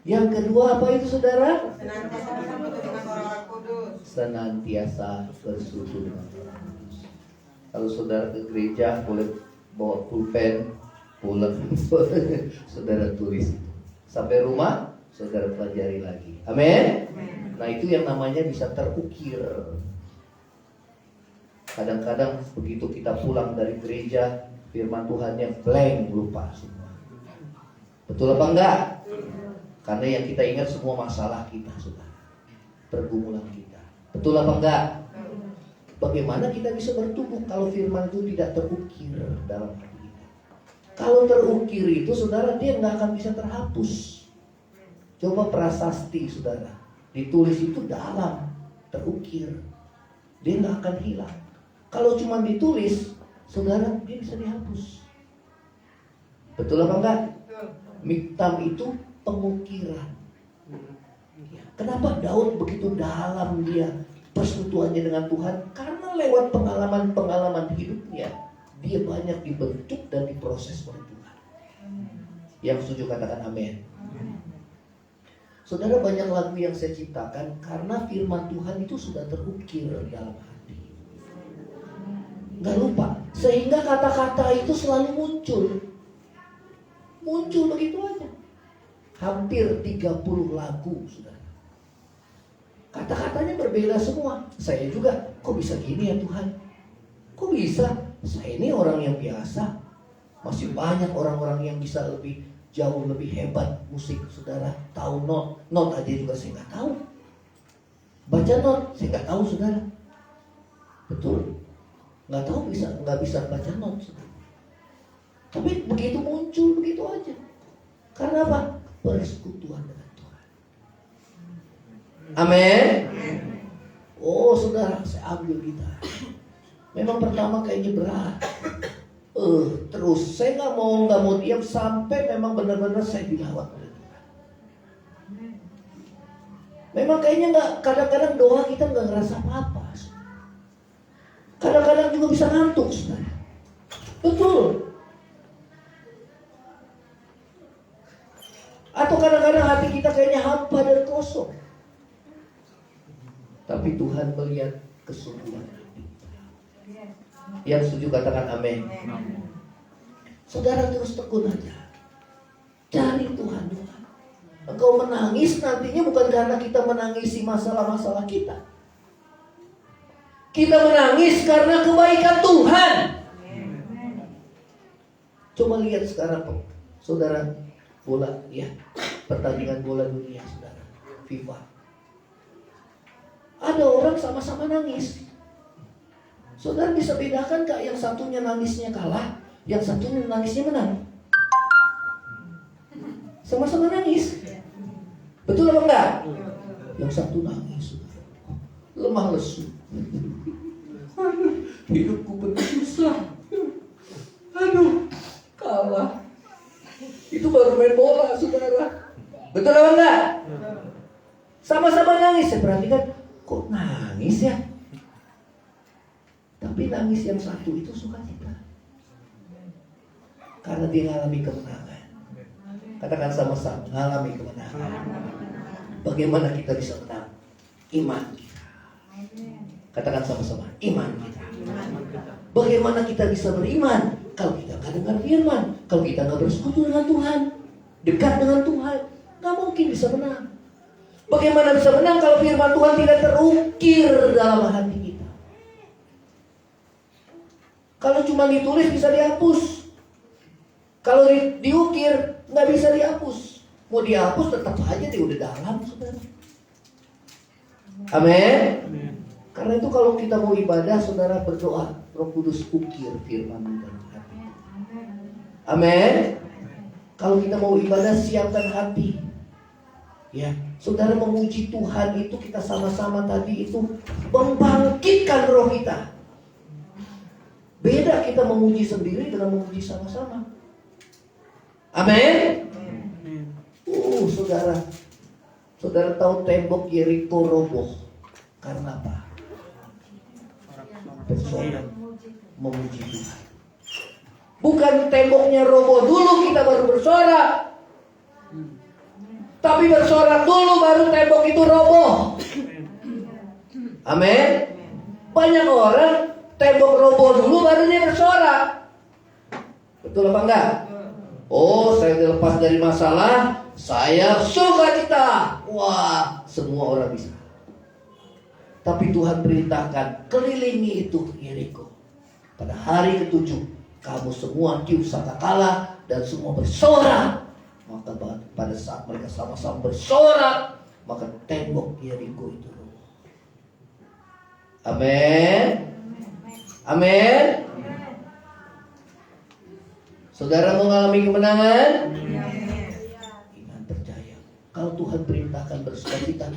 Yang kedua apa itu, saudara? Senantiasa bersekutu dengan orang kudus. Kalau saudara ke gereja boleh bawa pulpen, pulang saudara tulis itu. Sampai rumah saudara pelajari lagi. Amin. Nah, itu yang namanya bisa terukir. Kadang-kadang begitu kita pulang dari gereja, firman Tuhannya blank, lupa semua. Betul apa enggak? Karena yang kita ingat semua masalah kita, saudara, pergumulan kita. Betul apa enggak? Bagaimana kita bisa bertumbuh kalau firman itu tidak terukir dalam hati kita? Kalau terukir itu, saudara, dia nggak akan bisa terhapus. Coba prasasti, saudara, ditulis itu dalam, terukir, dia nggak akan hilang. Kalau cuma ditulis, saudara, dia bisa dihapus. Betul apa enggak? Miktam itu pengukiran. Kenapa Daud begitu dalam dia persekutuannya dengan Tuhan? Karena lewat pengalaman-pengalaman hidupnya, dia banyak dibentuk dan diproses oleh Tuhan. Yang setuju katakan amin. Saudara, banyak lagu yang saya ciptakan karena firman Tuhan itu sudah terukir dalam hati. Gak lupa. Sehingga kata-kata itu selalu muncul. Muncul begitu aja. Hampir 30 lagu, saudara. Kata-katanya berbeda semua. Saya juga, kok bisa gini ya Tuhan? Kok bisa? Saya ini orang yang biasa. Masih banyak orang-orang yang bisa jauh lebih hebat musik, saudara. Tahu not aja juga saya nggak tahu. Baca not, saya nggak tahu, saudara. Betul, nggak tahu, nggak bisa baca not, saudara. Tapi begitu muncul, begitu aja. Karena apa? Persekutuan dengan Tuhan. Amin. Oh, saudara, saya ambil gitar. Memang pertama kayaknya berat. Terus saya nggak mau diam sampai memang benar-benar saya dilawat oleh Tuhan. Memang kayaknya nggak, kadang-kadang doa kita nggak ngerasa apa-apa. Kadang-kadang juga bisa ngantuk, saudara. Betul. Atau kadang-kadang hati kita kayaknya hampa dan kosong. Tapi Tuhan melihat kesungguhan hati. Yang setuju katakan amin. Saudara terus tekun aja. Cari Tuhan. Engkau menangis nantinya bukan karena kita menangisi masalah-masalah kita. Kita menangis karena kebaikan Tuhan. Coba lihat sekarang, saudara, bola, ya, pertandingan bola dunia, saudara, FIFA. Ada orang sama-sama nangis. Saudara bisa bedakan kak, yang satunya nangisnya kalah, yang satunya nangisnya menang? Sama-sama nangis. Betul apa enggak? Yang satu nangis, lemah lesu. Aduh, hidupku penuh susah. Aduh, kalah. Itu baru main bola, saudara. Betul apa enggak? Sama-sama nangis. Saya perhatikan, kok nangis ya? Tapi nangis yang satu itu sukacita. Karena dia mengalami kemenangan. Katakan sama-sama, mengalami kemenangan. Bagaimana kita bisa menang? Iman kita. Katakan sama-sama, iman kita. Bagaimana kita bisa beriman? Kalau kita nggak dengar firman, kalau kita nggak bersekutu dengan Tuhan, dekat dengan Tuhan, nggak mungkin bisa menang. Bagaimana bisa menang kalau firman Tuhan tidak terukir dalam hati kita? Kalau cuma ditulis bisa dihapus. Kalau diukir nggak bisa dihapus. Mau dihapus tetap aja dia udah dalam, saudara. Amin. Karena itu kalau kita mau ibadah, saudara berdoa, Roh Kudus ukir firman dalam hati. Amin. Kalau kita mau ibadah, siapkan hati. Ya, saudara memuji Tuhan itu kita sama-sama tadi itu membangkitkan roh kita. Beda kita memuji sendiri dengan memuji sama-sama. Amin. Saudara, saudara tahu tembok Yeriko roboh karena apa? Bersorak memuji Tuhan. Bukan temboknya roboh dulu kita baru bersorak, tapi bersorak dulu baru tembok itu roboh. Amin. Banyak orang tembok roboh dulu baru dia bersorak. Betul apa enggak? Oh, saya lepas dari masalah, saya sukacita. Wah, semua orang bisa. Tapi Tuhan perintahkan, kelilingi itu Yeriko. Pada hari ke-7, kamu semua tiup sangkakala dan semua bersorak. Maka pada saat mereka sama-sama bersorak, maka tembok Yeriko itu roboh. Amin. Amin. Saudara mengalami kemenangan? Iman percaya. Kalau Tuhan perintahkan bersukacita,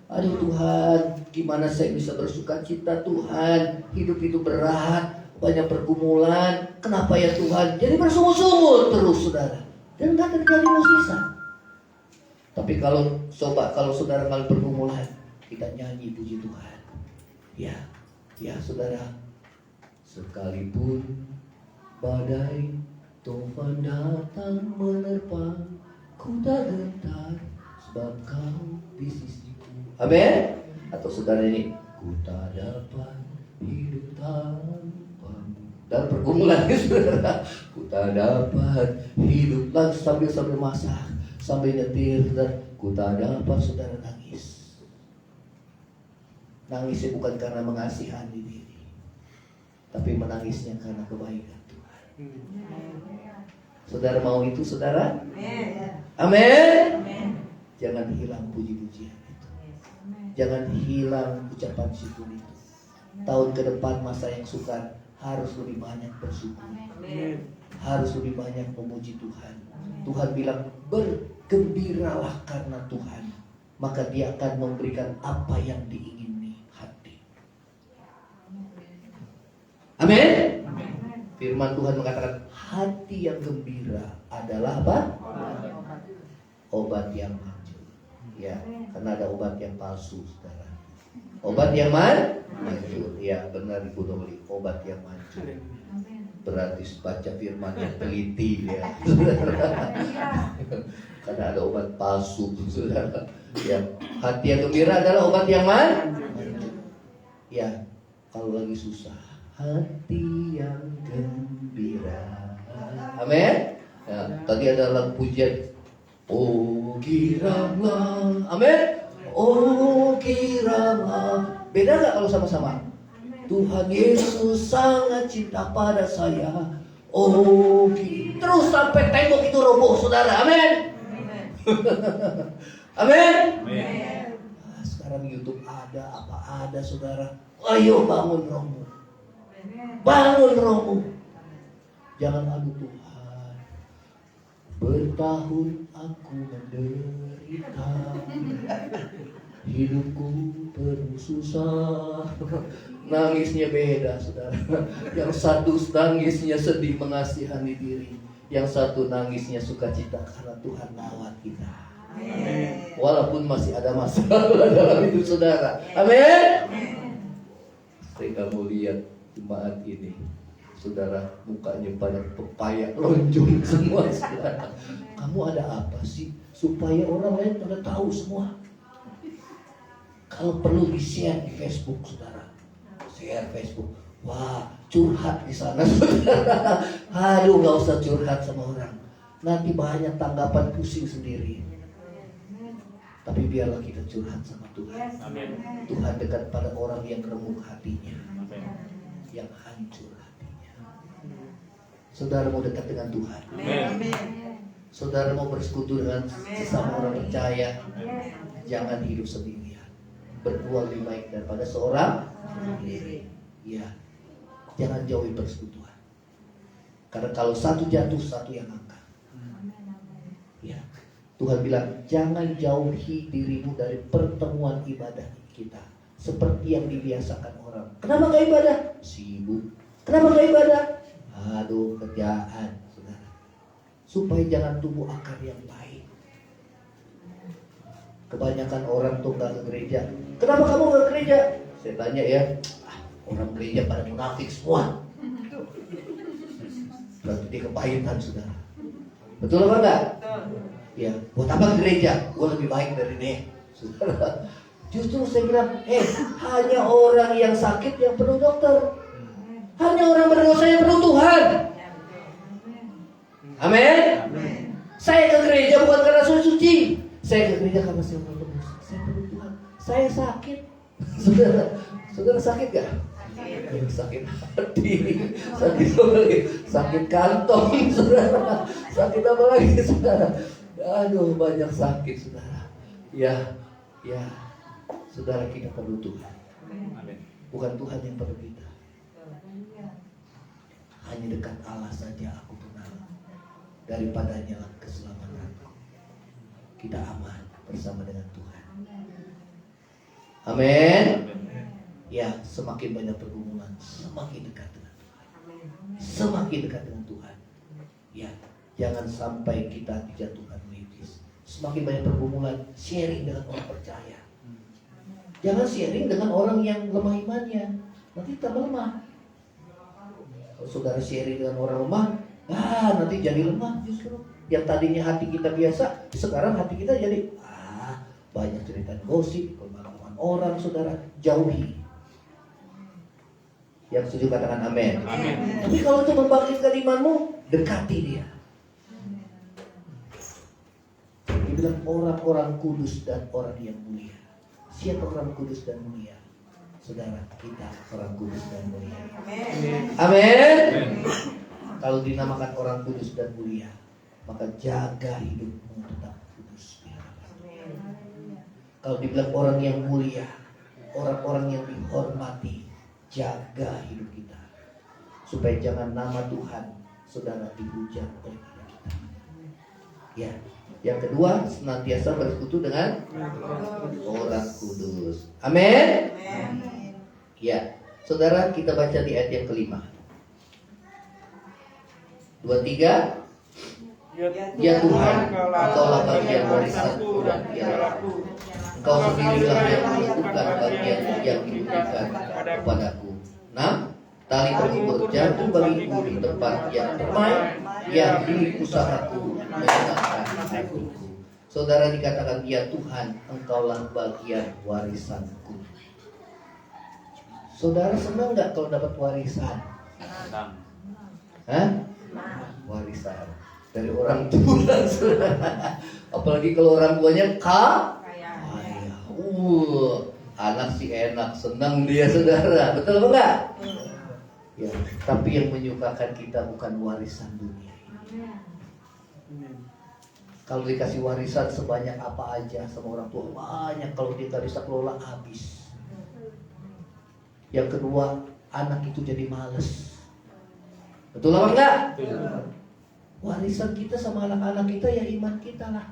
aduh Tuhan, gimana saya bisa bersukacita Tuhan? Hidup itu berat, banyak pergumulan. Kenapa ya Tuhan? Jadi bersungut-sungut terus saudara. Dan gak terjadi mukjizat. Tapi kalau saudara mengalami pergumulan, kita nyanyi puji Tuhan. Ya saudara. Sekalipun badai tofan datang menerpa, ku tak gentar sebab kau di sisiku. Amin. Atau saudara ini, ku tak dapat hidup tanpamu. Dan pergumulan ya saudara, ku tak dapat hidup lagi sambil masak, sambil nyetir, dan ku tak dapat saudara nangis. Nangisnya bukan karena mengasihani diri, tapi menangisnya karena kebaikan Tuhan. Saudara mau itu saudara? Amin. Jangan hilang puji-pujian itu. Jangan hilang ucapan syukur itu. Tahun ke depan masa yang sukar harus lebih banyak bersyukur. Harus lebih banyak memuji Tuhan. Tuhan bilang bergembiralah karena Tuhan, maka Dia akan memberikan apa yang diingini hati. Amin. Firman Tuhan mengatakan hati yang gembira adalah apa? Obat yang manjur. Ya, karena ada obat yang palsu, saudara. Obat yang manjur. Ya, benar Ibu Noli, obat yang manjur. Berarti baca firman yang teliti ya. Karena ada obat palsu, saudara. Ya, hati yang gembira adalah obat yang mana? Ya, kalau lagi susah, hati yang gembira. Amin. Ya, tadi ada lagu pujian. Oh kiranya, amin. Oh kiranya. Beda nggak kalau sama-sama? Tuhan Yesus sangat cinta pada saya. Oh, terus sampai tembok itu roboh, saudara. Amin. Amin. Nah, sekarang YouTube ada, apa ada, saudara. Ayo bangun rohmu. Bangun rohmu. Jangan adu Tuhan. Bertahun aku menderita. Hidupku penuh susah. Nangisnya beda, saudara. Yang satu nangisnya sedih mengasihani diri. Yang satu nangisnya sukacita karena Tuhan merawat kita. Amin. Walaupun masih ada masalah dalam hidup saudara. Amin. Saya kamu lihat jemaat ini, saudara, mukanya pada pepaya lonjong semua, saudara. Kamu ada apa sih supaya orang lain pada tahu semua? Kalau perlu di-share di Facebook, saudara. Share Facebook. Wah, curhat di sana, saudara. Aduh, nggak usah curhat sama orang. Nanti banyak tanggapan pusing sendiri. Tapi biarlah kita curhat sama Tuhan. Amin. Tuhan dekat pada orang yang remuk hatinya. Amin. Yang hancur hatinya. Saudara mau dekat dengan Tuhan. Amin. Saudara mau bersekutu dengan sesama orang percaya. Jangan hidup sendirian. Berdua lebih baik daripada seorang sendiri. Ya. Jangan jauhi persekutuan. Karena kalau satu jatuh, satu yang angkat. Ya. Tuhan bilang, jangan jauhi dirimu dari pertemuan ibadah kita. Seperti yang dibiasakan orang. Kenapa gak ibadah? Sibuk. Kenapa gak ibadah? Aduh, kerjaan, saudara. Supaya jangan tumbuh akar yang baik. Kebanyakan orang tuh gak ke gereja. Kenapa kamu gak ke gereja? Saya tanya ya, orang gereja pada munafik semua. Berarti dia kepahitan, saudara. Betul apa enggak? Ya, buat apa ke gereja? Gue lebih baik dari dia, saudara. Justru saya bilang, hanya orang yang sakit yang perlu dokter. Hanya orang berdosa yang perlu Tuhan. Amin. Saya ke gereja bukan karena saya suci. Saya ke gereja karena saya perlu Tuhan. Saya perlu Tuhan. Saya sakit. Saudara sakit gak? Sakit hati, sakit kantong, saudara. Sakit apa lagi, saudara? Aduh, banyak sakit, saudara. Ya, saudara, kita perlu Tuhan. Bukan Tuhan yang perlu kita. Hanya dekat Allah saja aku kenal. Daripadanya lah keselamatan. Kita aman bersama dengan Tuhan. Amin. Ya, semakin banyak pergumulan, semakin dekat dengan Tuhan. Semakin dekat dengan Tuhan. Ya, jangan sampai kita dijatuhkan oleh iblis. Semakin banyak pergumulan, sharing dengan orang percaya. Jangan sharing dengan orang yang lemah imannya. Nanti tambah lemah. Kalau saudara sharing dengan orang lemah, nanti jadi lemah justru. Yang tadinya hati kita biasa, sekarang hati kita jadi banyak cerita gosip, pengalaman orang, saudara. Jauhi. Yang setuju katakan amin. Amin. Tapi kalau itu membangkitkan imanmu, dekati dia. Dia bilang orang-orang kudus dan orang yang mulia. Siapa orang kudus dan mulia? Saudara, kita orang kudus dan mulia. Amin. Amin. Kalau dinamakan orang kudus dan mulia, maka jaga hidupmu tetap kudus. Kalau dibilang orang yang mulia, orang-orang yang dihormati, jaga hidup kita supaya jangan nama Tuhan saudara dihujat oleh kita. Ya, yang kedua senantiasa bersekutu dengan orang kudus. Amin. Ya, saudara, kita baca di ayat yang kelima. 23. Ya Tuhan, Engkaulah bagian warisanku dan pialaku. Engkau sendirilah yang menentukan bagian yang diberikan kepadaku. Nah, Tali terukur jatuh bagiku di tempat yang permai, yang di usahaku menyenangkan hatiku. Saudara, dikatakan, ya Tuhan, Engkaulah bagian warisanku. Saudara senang nggak kalau dapat warisan? Hah? Warisan dari orang tua, saudara. Apalagi kalau orang tuanya kaya. Anak sih enak, senang dia, saudara. Betul apa enggak? Ya, tapi yang menyukakan kita bukan warisan dunia ini. Kalau dikasih warisan sebanyak apa aja sama orang tua, banyak, kalau dia nggak bisa kelola habis. Yang kedua, anak itu jadi males. Betul apa enggak? Warisan kita sama anak-anak kita ya iman kita lah.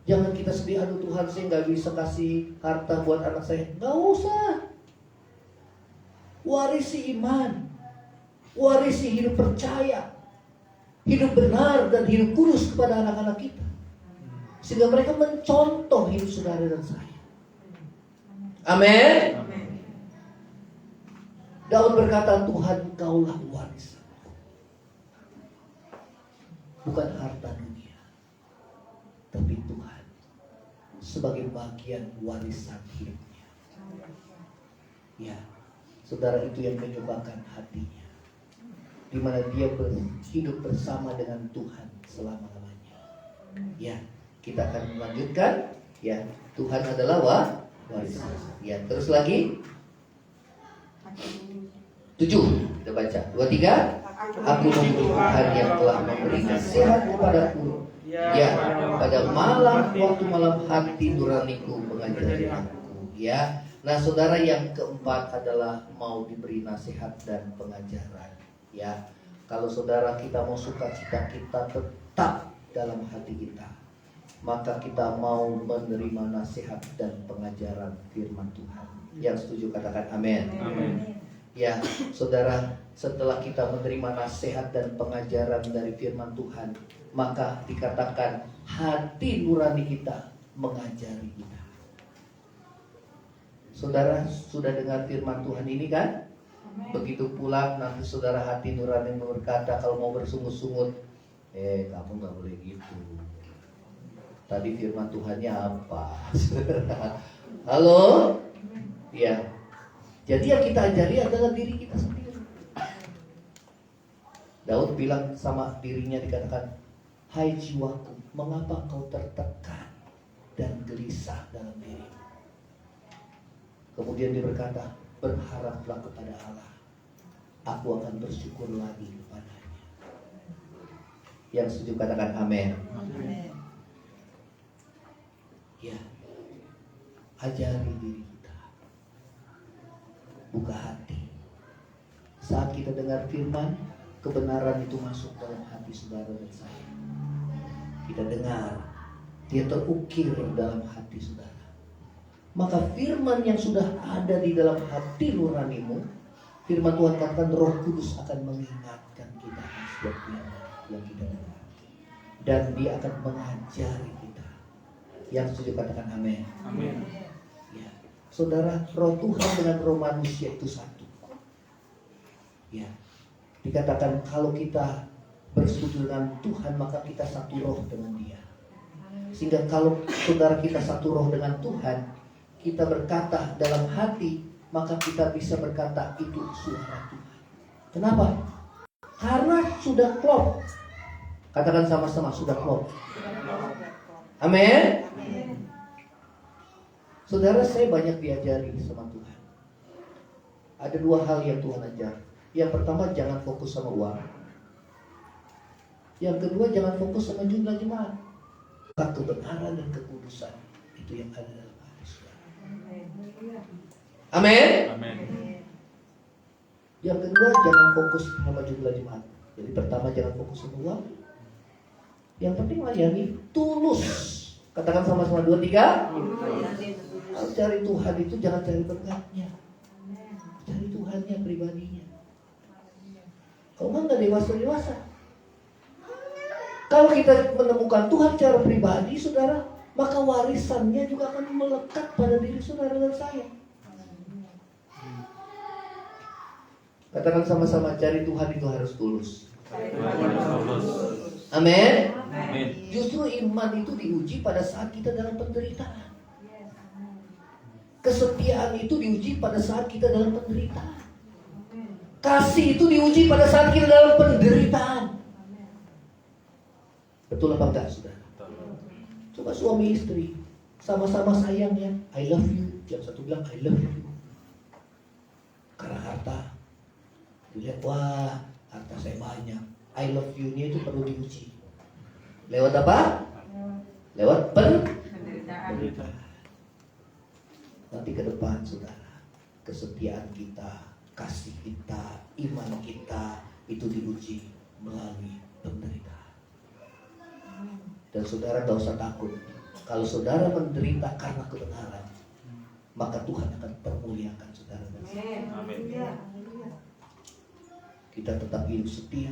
Jangan kita sedih, aduh Tuhan, saya nggak bisa kasih harta buat anak saya. Nggak usah. Warisi iman, warisi hidup percaya, hidup benar dan hidup kudus kepada anak-anak kita, sehingga mereka mencontoh hidup saudara dan saya. Amin. Daud berkata, Tuhan, Engkaulah warisan, bukan harta dunia, tapi Tuhan sebagai bagian warisan hidupnya. Ya, saudara, itu yang menyukakan hatinya, di mana dia hidup bersama dengan Tuhan selama-lamanya. Ya, kita akan melanjutkan. Ya, Tuhan adalah warisan. Ya, terus lagi 7, kita baca 2, 3. Aku memuji Tuhan yang telah memberi nasihat kepadaku. Ya, pada waktu malam hati nuraniku mengajari aku. Ya. Nah, saudara, yang keempat adalah mau diberi nasihat dan pengajaran. Ya, kalau saudara kita mau sukacita kita tetap dalam hati kita, maka kita mau menerima nasihat dan pengajaran firman Tuhan. Yang setuju katakan amin. Amin. Ya, saudara, setelah kita menerima nasihat dan pengajaran dari firman Tuhan, maka dikatakan hati nurani kita mengajari kita. Saudara sudah dengar firman Tuhan ini kan? Begitu pulang nanti saudara hati nurani berkata, kalau mau bersungut-sungut, kamu gak boleh gitu. Tadi firman Tuhannya apa? Halo? Ya. Jadi yang kita ajari adalah diri kita sendiri. Daud bilang sama dirinya, dikatakan, hai jiwaku, mengapa kau tertekan dan gelisah dalam dirimu? Kemudian dia berkata, berharaplah kepada Allah, aku akan bersyukur lagi kepadanya. Yang setuju katakan amin. Ya, ajari diri kita, buka hati. Saat kita dengar firman, kebenaran itu masuk dalam hati saudara dan saya. Kita dengar, dia terukir dalam hati saudara. Maka firman yang sudah ada di dalam hati nuranimu, firman Tuhan katakan Roh Kudus akan mengingatkan kita setiap yang kita dengar, dan dia akan mengajari kita. Yang setuju katakan amin. Amin. Ya, saudara, roh Tuhan dengan roh manusia itu satu. Ya, dikatakan kalau kita bersekutu dengan Tuhan, maka kita satu roh dengan Dia. Sehingga kalau saudara kita satu roh dengan Tuhan, kita berkata dalam hati, maka kita bisa berkata itu suara Tuhan. Kenapa? Karena sudah klop. Katakan sama-sama, sudah klop. Amin. Saudara, saya banyak diajari sama Tuhan. Ada 2 hal yang Tuhan ajar. Yang pertama, jangan fokus sama uang. Yang kedua, jangan fokus sama jumlah jemaat. Kebenaran dan kekudusan itu yang ada dalam hati saudara. Amin. Amin. Yang kedua, jangan fokus sama jumlah jemaat. Jadi pertama, jangan fokus sama uang. Yang penting layani tulus. Katakan sama-sama 2, 3. Kalau cari Tuhan itu jangan cari berkatnya, cari Tuhannya pribadinya. Kalau nggak dewasa. Kalau kita menemukan Tuhan secara pribadi, saudara, maka warisannya juga akan melekat pada diri saudara dan saya. Katakan sama-sama, cari Tuhan itu harus tulus. Amin. Amin. Justru iman itu diuji pada saat kita dalam penderitaan. Kesetiaan itu diuji pada saat kita dalam penderitaan. Kasih itu diuji pada saat kita dalam penderitaan. Betul apa enggak, saudara? Coba suami istri sama-sama sayang ya, I love you. Yang satu bilang I love you karena harta. Dilihat, wah harta saya banyak. I love you-nya itu perlu diuji. Lewat apa? Lewat penderitaan. Nanti ke depan, saudara, kesetiaan kita, kasih kita, iman kita itu diuji melalui penderitaan. Dan saudara gak usah takut. Kalau saudara menderita karena kebenaran, maka Tuhan akan permuliakan saudara. Amin. Kita tetap hidup setia,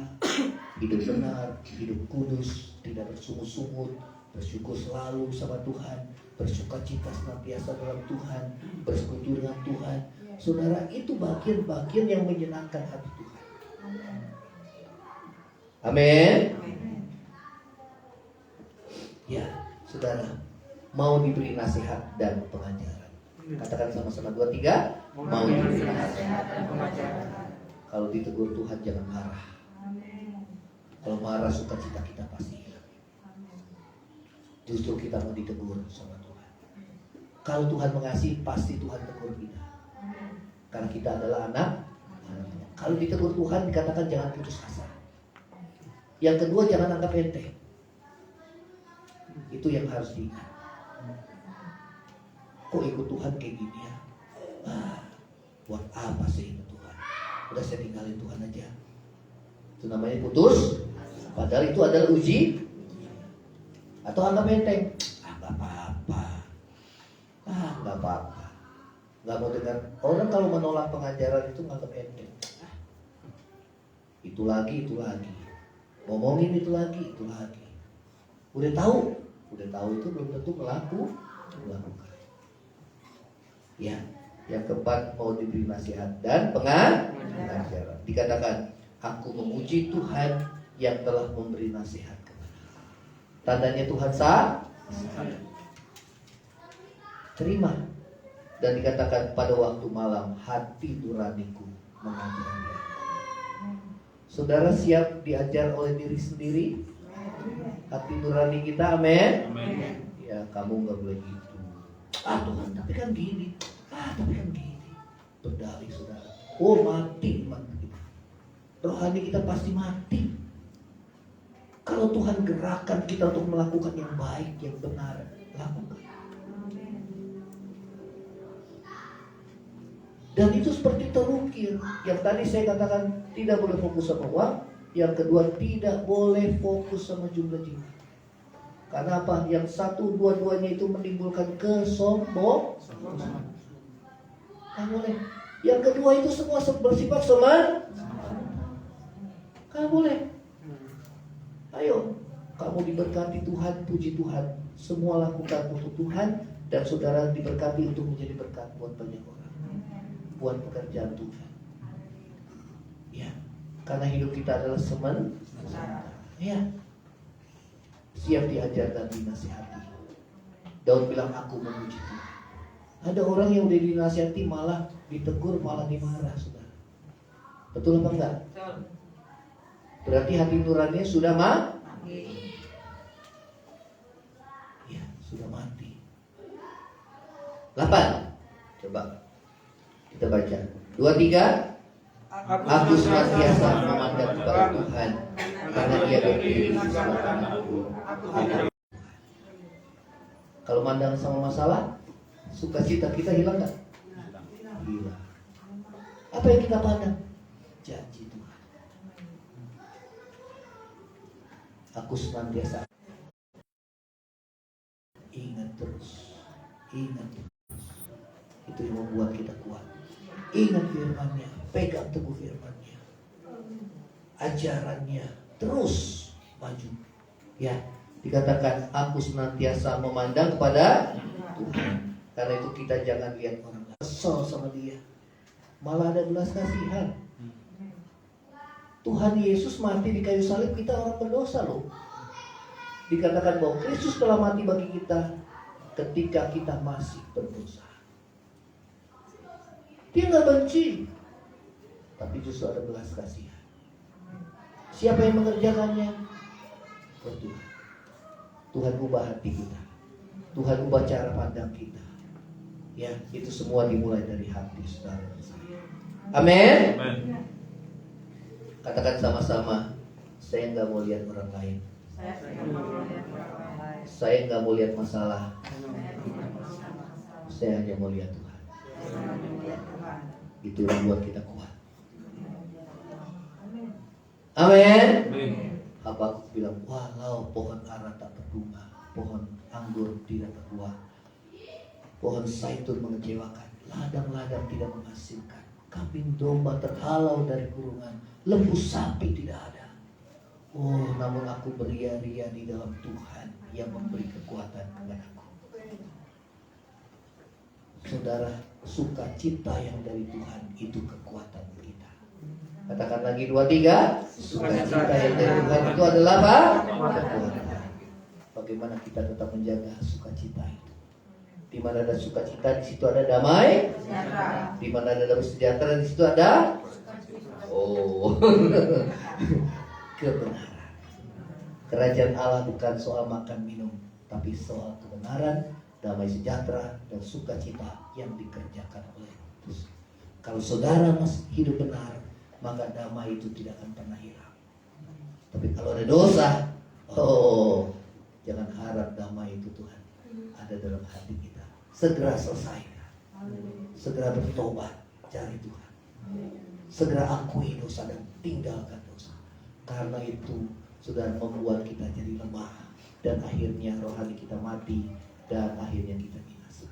hidup benar, hidup kudus, tidak bersungut-sungut, bersyukur selalu sama Tuhan, bersukacita senantiasa dalam Tuhan, bersekutu dengan Tuhan. Saudara, itu bagian-bagian yang menyenangkan hati Tuhan. Amin. Ya, saudara, mau diberi nasihat dan pengajaran. Katakan sama-sama 2, 3. Mau diberi nasihat dan pengajaran. Kalau ditegur Tuhan jangan marah. Kalau marah sukacita kita pasti hilang. Justru kita mau ditegur sama Tuhan. Kalau Tuhan mengasihi pasti Tuhan tegur kita. Karena kita adalah anak. Kalau ditegur Tuhan dikatakan jangan putus asa. Yang kedua jangan anggap enteng. Itu yang harus diingat. Kok ikut Tuhan kayak gini ya? Buat apa sih ikut Tuhan? Udah saya tinggalin Tuhan aja. Itu namanya putus. Padahal itu adalah uji. Atau anggap enteng. Gak apa-apa. Gak apa-apa. Gak mau dengar. Orang kalau menolak pengajaran itu nganggap enteng. Itu lagi. Ngomongin itu lagi. Udah tahu itu belum tentu melakukan. Ya, yang keempat mau diberi nasihat dan pengajaran. Dikatakan, aku memuji Tuhan yang telah memberi nasihat kepada. Tandanya Tuhan terima. Dan dikatakan pada waktu malam hati nuraniku mengajari. Saudara siap diajar oleh diri sendiri? Hati nurani kita, amin. Ya, kamu gak boleh gitu. Tuhan, tapi kan gini. Berdalih, saudara. Oh, mati iman kita. Rohani kita pasti mati. Kalau Tuhan gerakan kita untuk melakukan yang baik, yang benar, lakukan. Dan itu seperti terukir. Yang tadi saya katakan tidak boleh fokus sama uang. Yang kedua tidak boleh fokus sama jumlah jiwa. Karena apa? Yang satu dua-duanya itu menimbulkan kesombongan. Kan boleh. Yang kedua itu semua bersifat kan boleh. Ayo, kamu diberkati Tuhan, puji Tuhan. Semua lakukan untuk Tuhan dan saudara diberkati untuk menjadi berkat buat banyak orang. Buat pekerjaan Tuhan. Ya, karena hidup kita adalah ya. Siap diajar dan dinasihati. Daud bilang aku memuji Tuhan. Ada orang yang udah dinasihati malah ditegur, malah dimarah, saudara. Betul apa enggak? Betul. Berarti hati nuraninya sudah mati. Ya, sudah mati. 8. Coba kita baca. 2, 3. Aku senantiasa memandang kepada Tuhan karena Dia berdiri di sebelah aku. Kalau mandang sama masalah, sukacita kita hilang nggak? Hilang. Apa yang kita pandang? Janji Tuhan. Aku senantiasa ingat terus. Itu yang membuat kita kuat. Ingat firman-Nya, pegang teguh firman-Nya, ajarannya, terus maju. Ya, dikatakan aku senantiasa memandang kepada Tuhan. Karena itu kita jangan lihat orang kesel sama dia, malah ada belas kasihan. Tuhan Yesus mati di kayu salib, kita orang berdosa loh. Dikatakan bahwa Kristus telah mati bagi kita ketika kita masih berdosa. Dia nggak benci, tapi justru ada belas kasihan. Siapa yang mengerjakannya? Tuhan. Tuhan ubah hati kita. Tuhan ubah cara pandang kita. Ya, itu semua dimulai dari hati saudara dan saya. Amin. Katakan sama-sama, saya nggak mau lihat orang lain. Saya nggak mau lihat masalah. Saya hanya mau lihat Tuhan. Itu yang buat kita kuat. Amin. Habakuk bilang, walau pohon ara tak berbunga, pohon anggur tidak berbuah, pohon zaitun mengecewakan, ladang-ladang tidak menghasilkan, kambing domba terhalau dari kurungan, lembu sapi tidak ada. Oh, namun aku beria-ria di dalam Tuhan yang memberi kekuatan kepadaku. Saudara, sukacita yang dari Tuhan itu kekuatan kita. Katakan lagi 2, 3. Sukacita yang dari Tuhan itu adalah apa? Kekuatan. Bagaimana kita tetap menjaga sukacita itu? Di mana ada sukacita, di situ ada damai. Di mana ada damai sejahtera, di situ ada kebenaran. Kerajaan Allah bukan soal makan minum, tapi soal kebenaran, damai sejahtera, dan sukacita yang dikerjakan oleh Kristus. Kalau saudara masih hidup benar, maka damai itu tidak akan pernah hilang. Tapi kalau ada dosa, jangan harap damai itu Tuhan ada dalam hati kita. Segera selesaikan, segera bertobat, cari Tuhan, segera akui dosa dan tinggalkan dosa. Karena itu sudah membuat kita jadi lemah, dan akhirnya rohani kita mati, dan akhirnya kita binasa.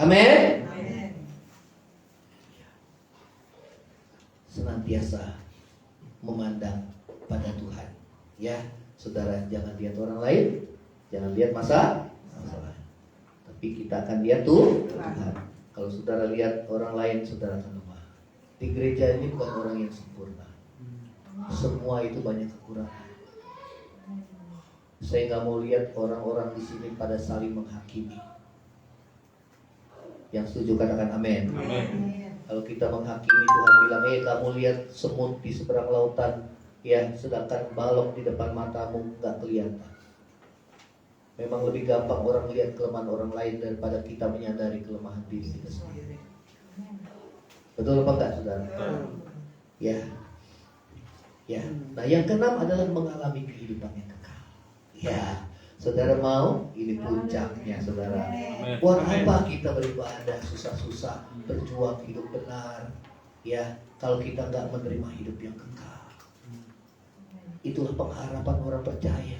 Amin. Senantiasa memandang pada Tuhan. Ya, saudara, jangan lihat orang lain, jangan lihat masalah, tapi kita akan lihat Tuhan. Kalau saudara lihat orang lain, saudara akan lemah. Di gereja ini bukan orang yang sempurna. Semua itu banyak kekurangan. Saya nggak mau lihat orang-orang di sini pada saling menghakimi. Yang setuju katakan amin. Kalau kita menghakimi, Tuhan bilang, kamu lihat semut di seberang lautan, ya, sedangkan balok di depan matamu nggak kelihatan. Memang lebih gampang orang lihat kelemahan orang lain daripada kita menyadari kelemahan diri kita sendiri. Betul apa enggak, saudara? Ya. Nah, yang keenam adalah mengalami kehidupan yang kekal. Ya, saudara mau? Ini puncaknya, saudara. Buat apa kita beribadah susah-susah, berjuang hidup benar, ya, kalau kita nggak menerima hidup yang kekal? Itulah pengharapan orang percaya.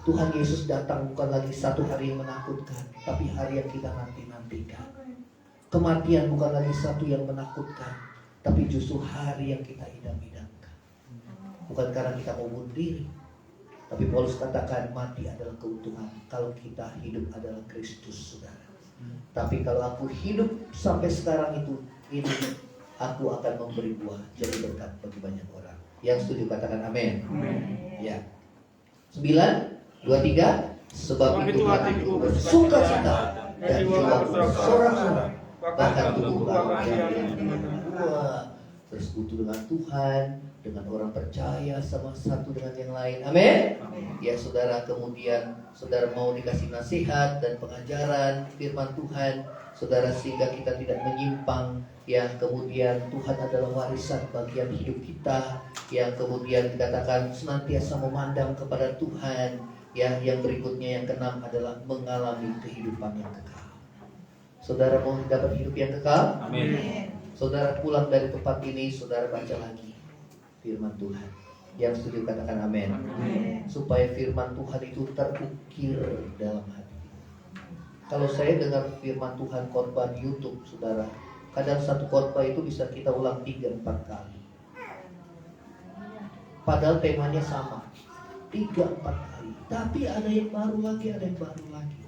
Tuhan Yesus datang bukan lagi satu hari yang menakutkan, tapi hari yang kita nanti-nantikan. Kematian bukan lagi satu yang menakutkan, tapi justru hari yang kita idam-idamkan. Bukan karena kita mau bunuh diri, tapi Paulus katakan mati adalah keuntungan kalau kita hidup adalah Kristus, saudara. Tapi kalau aku hidup sampai sekarang ini aku akan memberi buah, jadi berkat bagi banyak orang. Yang setuju katakan amin. Ya. 9, 2, 3. Sebab itu hatiku bersukacita dan jiwaku bersorak-sorak, bahkan tubuhku bersekutu dengan Tuhan, dengan orang percaya, sama satu dengan yang lain. Amin. Ya, saudara, kemudian saudara mau dikasih nasihat dan pengajaran firman Tuhan, saudara, sehingga kita tidak menyimpang. Yang kemudian Tuhan adalah warisan bagian hidup kita. Yang kemudian dikatakan senantiasa memandang kepada Tuhan. Yang berikutnya, yang keenam adalah mengalami kehidupan yang kekal. Saudara mau dapat hidup yang kekal? Amin. Saudara pulang dari tempat ini, saudara baca lagi firman Tuhan. Yang setuju katakan amin. Supaya firman Tuhan itu terukir dalam hati. Kalau saya dengar firman Tuhan khotbah di YouTube, saudara, kadang satu khotbah itu bisa kita ulang 3-4 kali. Padahal temanya sama, 3-4 kali. Tapi ada yang baru lagi, ada yang baru lagi.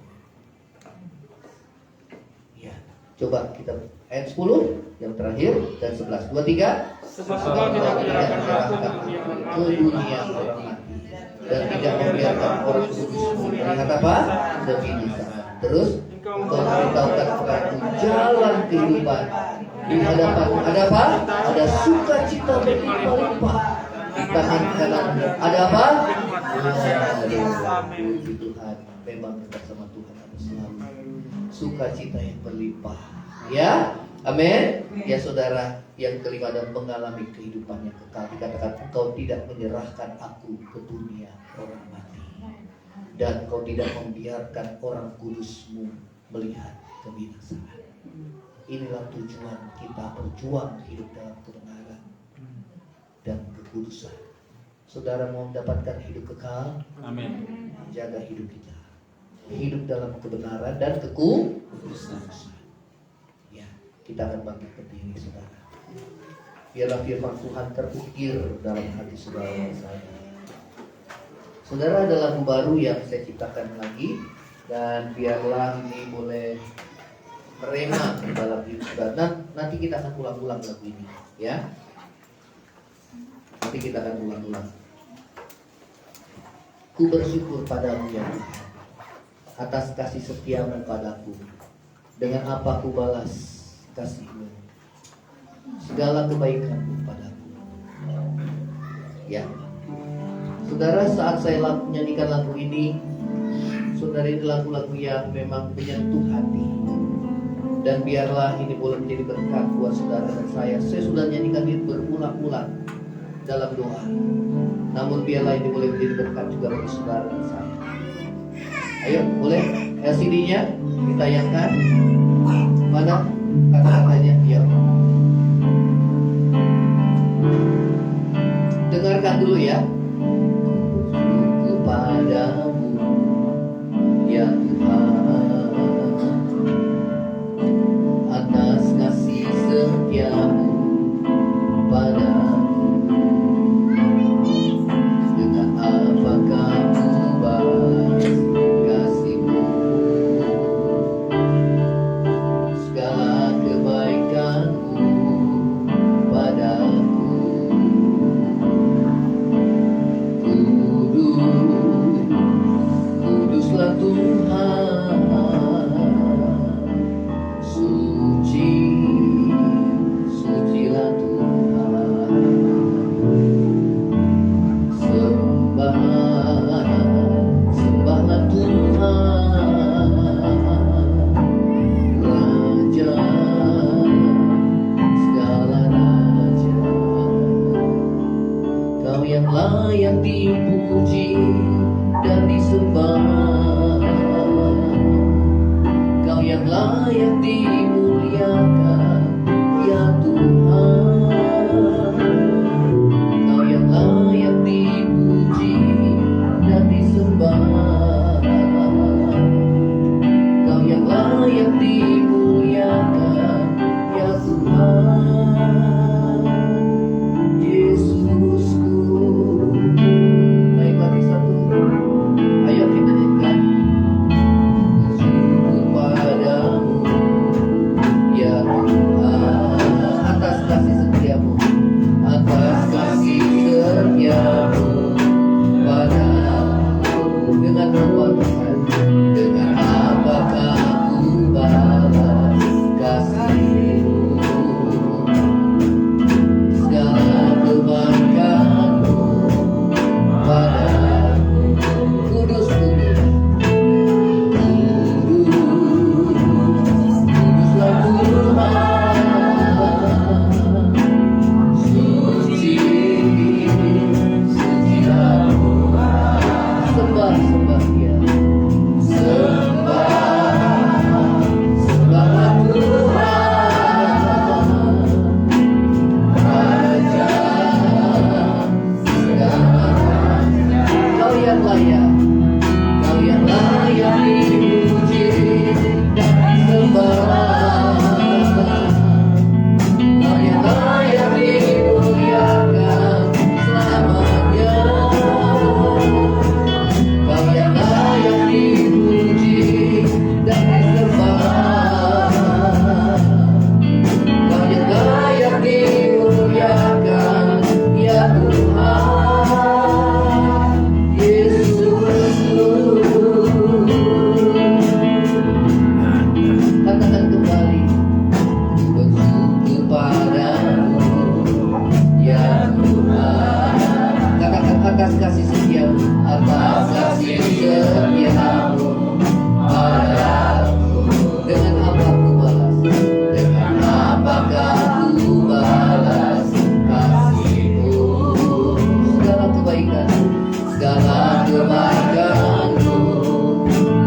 Ya, coba kita ayat 10 yang terakhir dan 11. 2, 3. Sebab Engkau tidak menyerahkan aku ke dunia orang mati, dan tidak membiarkan orang kudus-Mu melihat apa? Kebinasaan. Terus Engkau memberitahukan kepadaku jalan kehidupan. Di hadapan ada apa? Ada sukacita berlimpah-limpah. Di tangan kanan ada apa? Puji Tuhan. Memang bersama Tuhan ada selalu sukacita yang berlimpah. Ya, amin. Ya saudara, yang kelima, dan mengalami kehidupan yang kekal. Dikatakan engkau tidak menyerahkan aku ke dunia orang mati, dan engkau tidak membiarkan orang kudus-Mu melihat kebinasaan. Inilah tujuan kita berjuang hidup dalam kebenaran dan kekudusan. Saudara mau mendapatkan hidup kekal? Amin. Jaga hidup kita, hidup dalam kebenaran dan kekudusan. Ya, kita akan bangkit berdiri, saudara. Biarlah firman Tuhan terukir dalam hati saudara dan saya. Saudara, ada lagu baru yang saya ciptakan lagi, dan biarlah ini boleh merema dalam hidup saudara. Nanti kita akan ulang-ulang lagu ini, ya. Nanti kita akan ulang-ulang. Ku bersyukur padamu ya Tuhan, atas kasih setiamu padaku. Dengan apa ku balas kasih-Mu, segala kebaikan-Mu padaku. Ya, saudara, saat saya menyanyikan lagu ini, saudara, ini lagu-lagu yang memang menyentuh hati. Dan biarlah ini boleh menjadi berkat buat saudara dan saya. Saya sudah nyanyikan ini berulang-ulang dalam doa. Namun biarlah ini boleh menjadi berkat juga bagi saudara dan saya. Ayo, boleh LCD-nya ditayangkan. Mana kata-katanya? Ya. Dengarkan dulu ya. Kepadamu ya Tuhan, atas kasih setiamu padaku. Dengan apakah ku balas kasih-Mu, segala kebaikan-Mu padaku. Kuduslah Tuhan, sucilah Tuhan. Sembahlah Tuhan, Raja segala raja. Kau yang layak dipuji dan disembah, Kau yang layak dimuliakan ya Tuhan. Kau yang layak dipuji dan disembah, Kau yang layak dimuliakan ya Tuhan. Yesusku. Baik, lagi satu. Ayo kita nyanyikan. Bersyukur padamu ya Tuhan, atas kasih setiamu, atas kasih setiamu padaku. Dengan apa Tuhan? Dengan apakah ku balas kasih-Mu, segala kebaikan-Mu padaku. Kudus, kudus, kuduslah Tuhan, sucilah Tuhan. Sembah Dia, sembahlah Tuhan, Raja segala raja. Kau yang layak, Kau yang layak dipuji dan disembah, Kau yang layak dimuliakan selamanya. Kau yang layak dipuji dan disembah, Kau yang layak dimuliakan atas kasih setiamu, atas kasih setiamu padaku. Dengan apa ku balas? Dengan apakah ku balas kasihmu? Segala kebaikanmu, segala kebaikanmu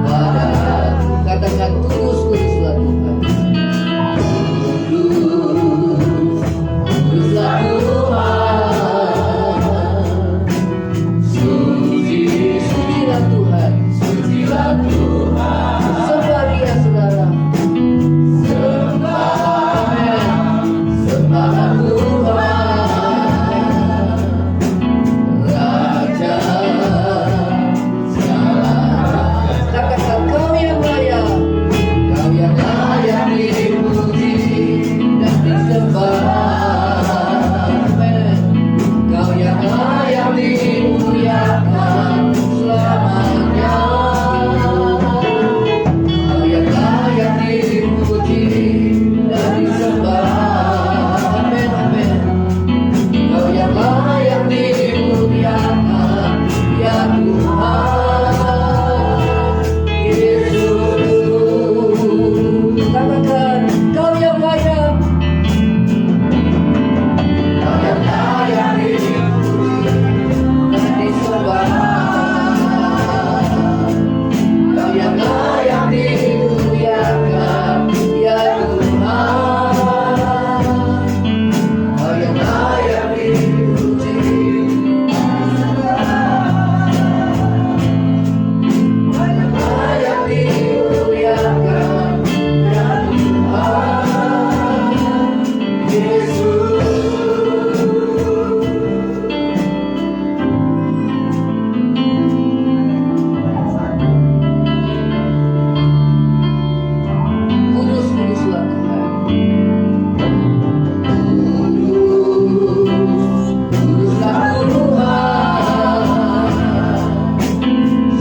padaku. Katakan kudus, kuduslah Tuhan. Kudus, kuduslah Tuhan. Suci, sucilah Tuhan. Sucilah Tuhan. Sembah Dia, saudara. Sembah, amin. Sembahlah Tuhan, Raja segala. Katakan Kau yang layak, Kau yang layak dipuji dan disembah. Amin. Kau yang layak dimuliakan selamanya. Kau yang layak dipuji dan disembah. Amin, amin. Kau yang layak dimuliakan, ya Tuhan Yesus. Katakan Kau yang layak, Kau yang layak dipuji dan disembah. Kau yang layak dimuliakan, ya Tuhan. Kau yang layak dipuji. Kau yang layak dimuliakan, ya Tuhan Yesus. Kudus, kuduslah Tuhan. Kudus, kuduslah Tuhan.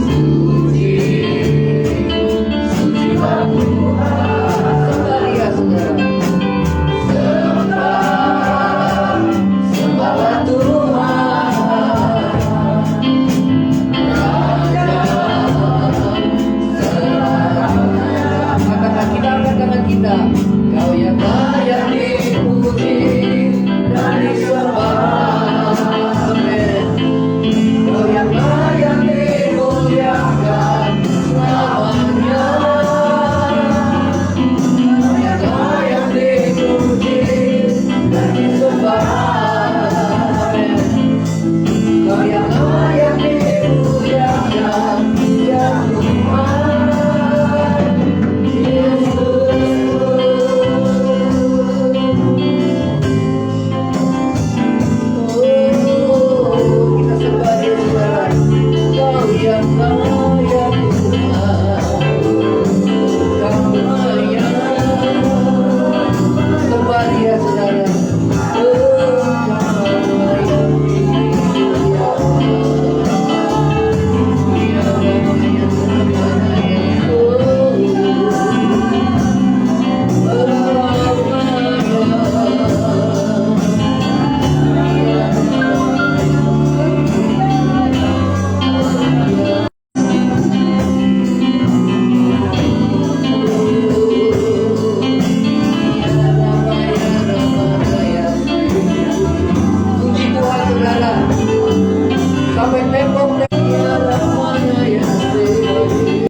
Suci, sucilah Tuhan. Sembah Dia, saudara. Sembah, sembahlah Tuhan, Raja segala. Katakan, kita angkat tangan kita. Kau yang layak dipuji dan disembah. Amin. Kau yang layak dimuliakan selamanya. Kau yang layak dipuji dan disembah. Amin. Kau yang layak dimuliakan, ya Tuhan Yesus. Kita sembah Dia, saudara. Kau yang layak Tuhan, Kau layak. Sembah Dia, saudara. Kau layak Puji Tuhan, saudara. Sampai tembok ya lamanya ya Tuhan.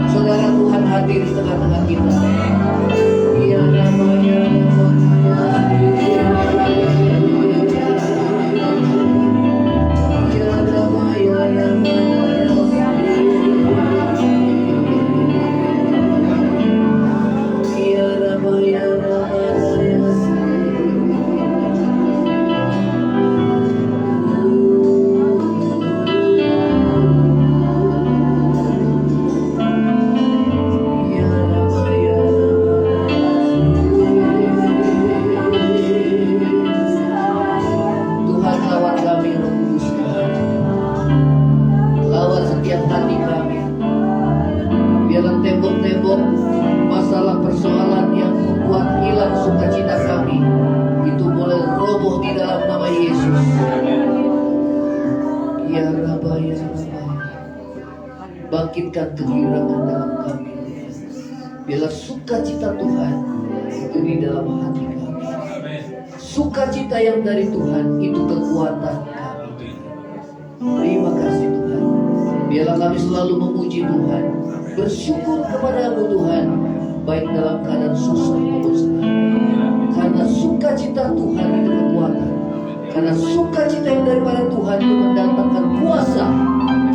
Saudara, Tuhan hadir di tengah-tengah kita. Ya namanya hati kami. Biarlah tembok-tembok masalah persoalan yang membuat hilang sukacita kami itu boleh roboh di dalam nama Yesus. Ya Rabbi, ya Rabbi, bangkitkan kegembiraan dalam kami. Biarlah sukacita Tuhan itu di dalam hati kami. Sukacita yang dari Tuhan itu kekuatan kami. Terima kasih Tuhan. Biarlah kami selalu memuji Tuhan, bersyukur kepada-Mu Tuhan, baik dalam keadaan susah maupun senang. Karena sukacita Tuhan itu kekuatan. Karena sukacita yang daripada Tuhan itu mendatangkan kuasa,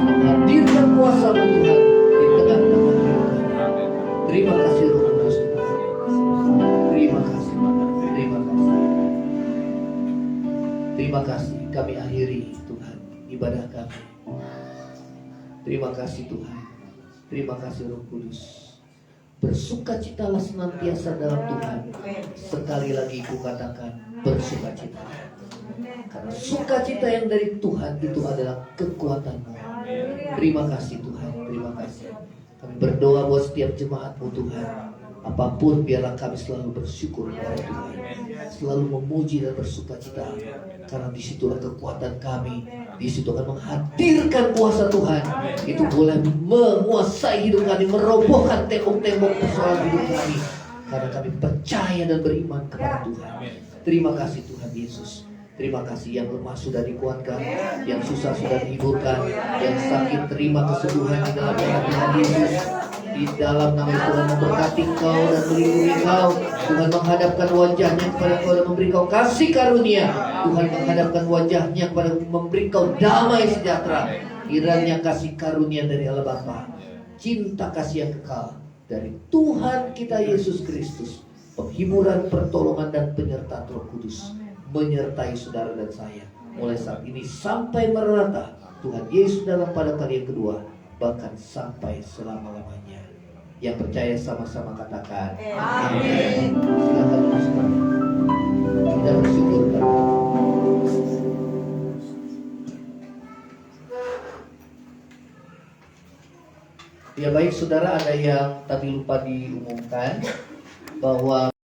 menghadirkan kuasa-Mu Tuhan di tengah-tengah hidup kami. Terima kasih Roh Kudus Tuhan. Terima kasih Tuhan. Terima kasih. Terima kasih. Kami akhiri Tuhan ibadah kami. Terima kasih Tuhan. Terima kasih Roh Kudus. Bersukacitalah senantiasa dalam Tuhan. Sekali lagi ku katakan bersukacita. Karena sukacita yang dari Tuhan itu adalah kekuatan-Mu. Terima kasih Tuhan. Terima kasih. Kami berdoa buat setiap jemaat-Mu Tuhan. Apapun biarlah kami selalu bersyukur kepada Tuhan, selalu memuji dan bersukacita. Karena disitulah kekuatan kami. Disitu akan menghadirkan kuasa Tuhan. Itu boleh menguasai hidup kami, merobohkan tembok-tembok persoalan hidup kami. Karena kami percaya dan beriman kepada Tuhan. Terima kasih Tuhan Yesus. Terima kasih, yang lemah sudah dikuatkan, yang susah sudah dihiburkan, yang sakit terima kesembuhan di dalam nama Tuhan Yesus. Di dalam nama Tuhan memberkati kau dan melindungi kau. Tuhan menghadapkan wajahnya kepada kau dan memberi kau kasih karunia. Tuhan menghadapkan wajahnya kepada memberi kau damai sejahtera. Kiranya kasih karunia dari Allah Bapa, cinta kasih yang kekal dari Tuhan kita Yesus Kristus, penghiburan, pertolongan dan penyertaan Roh Kudus menyertai saudara dan saya mulai saat ini sampai merata Tuhan Yesus dalam pada kali yang kedua, bahkan sampai selama-lamanya. Yang percaya sama-sama katakan amin. Silakan teruskan. Kita bersyukur kepada Ya baik saudara, ada yang tadi lupa diumumkan bahwa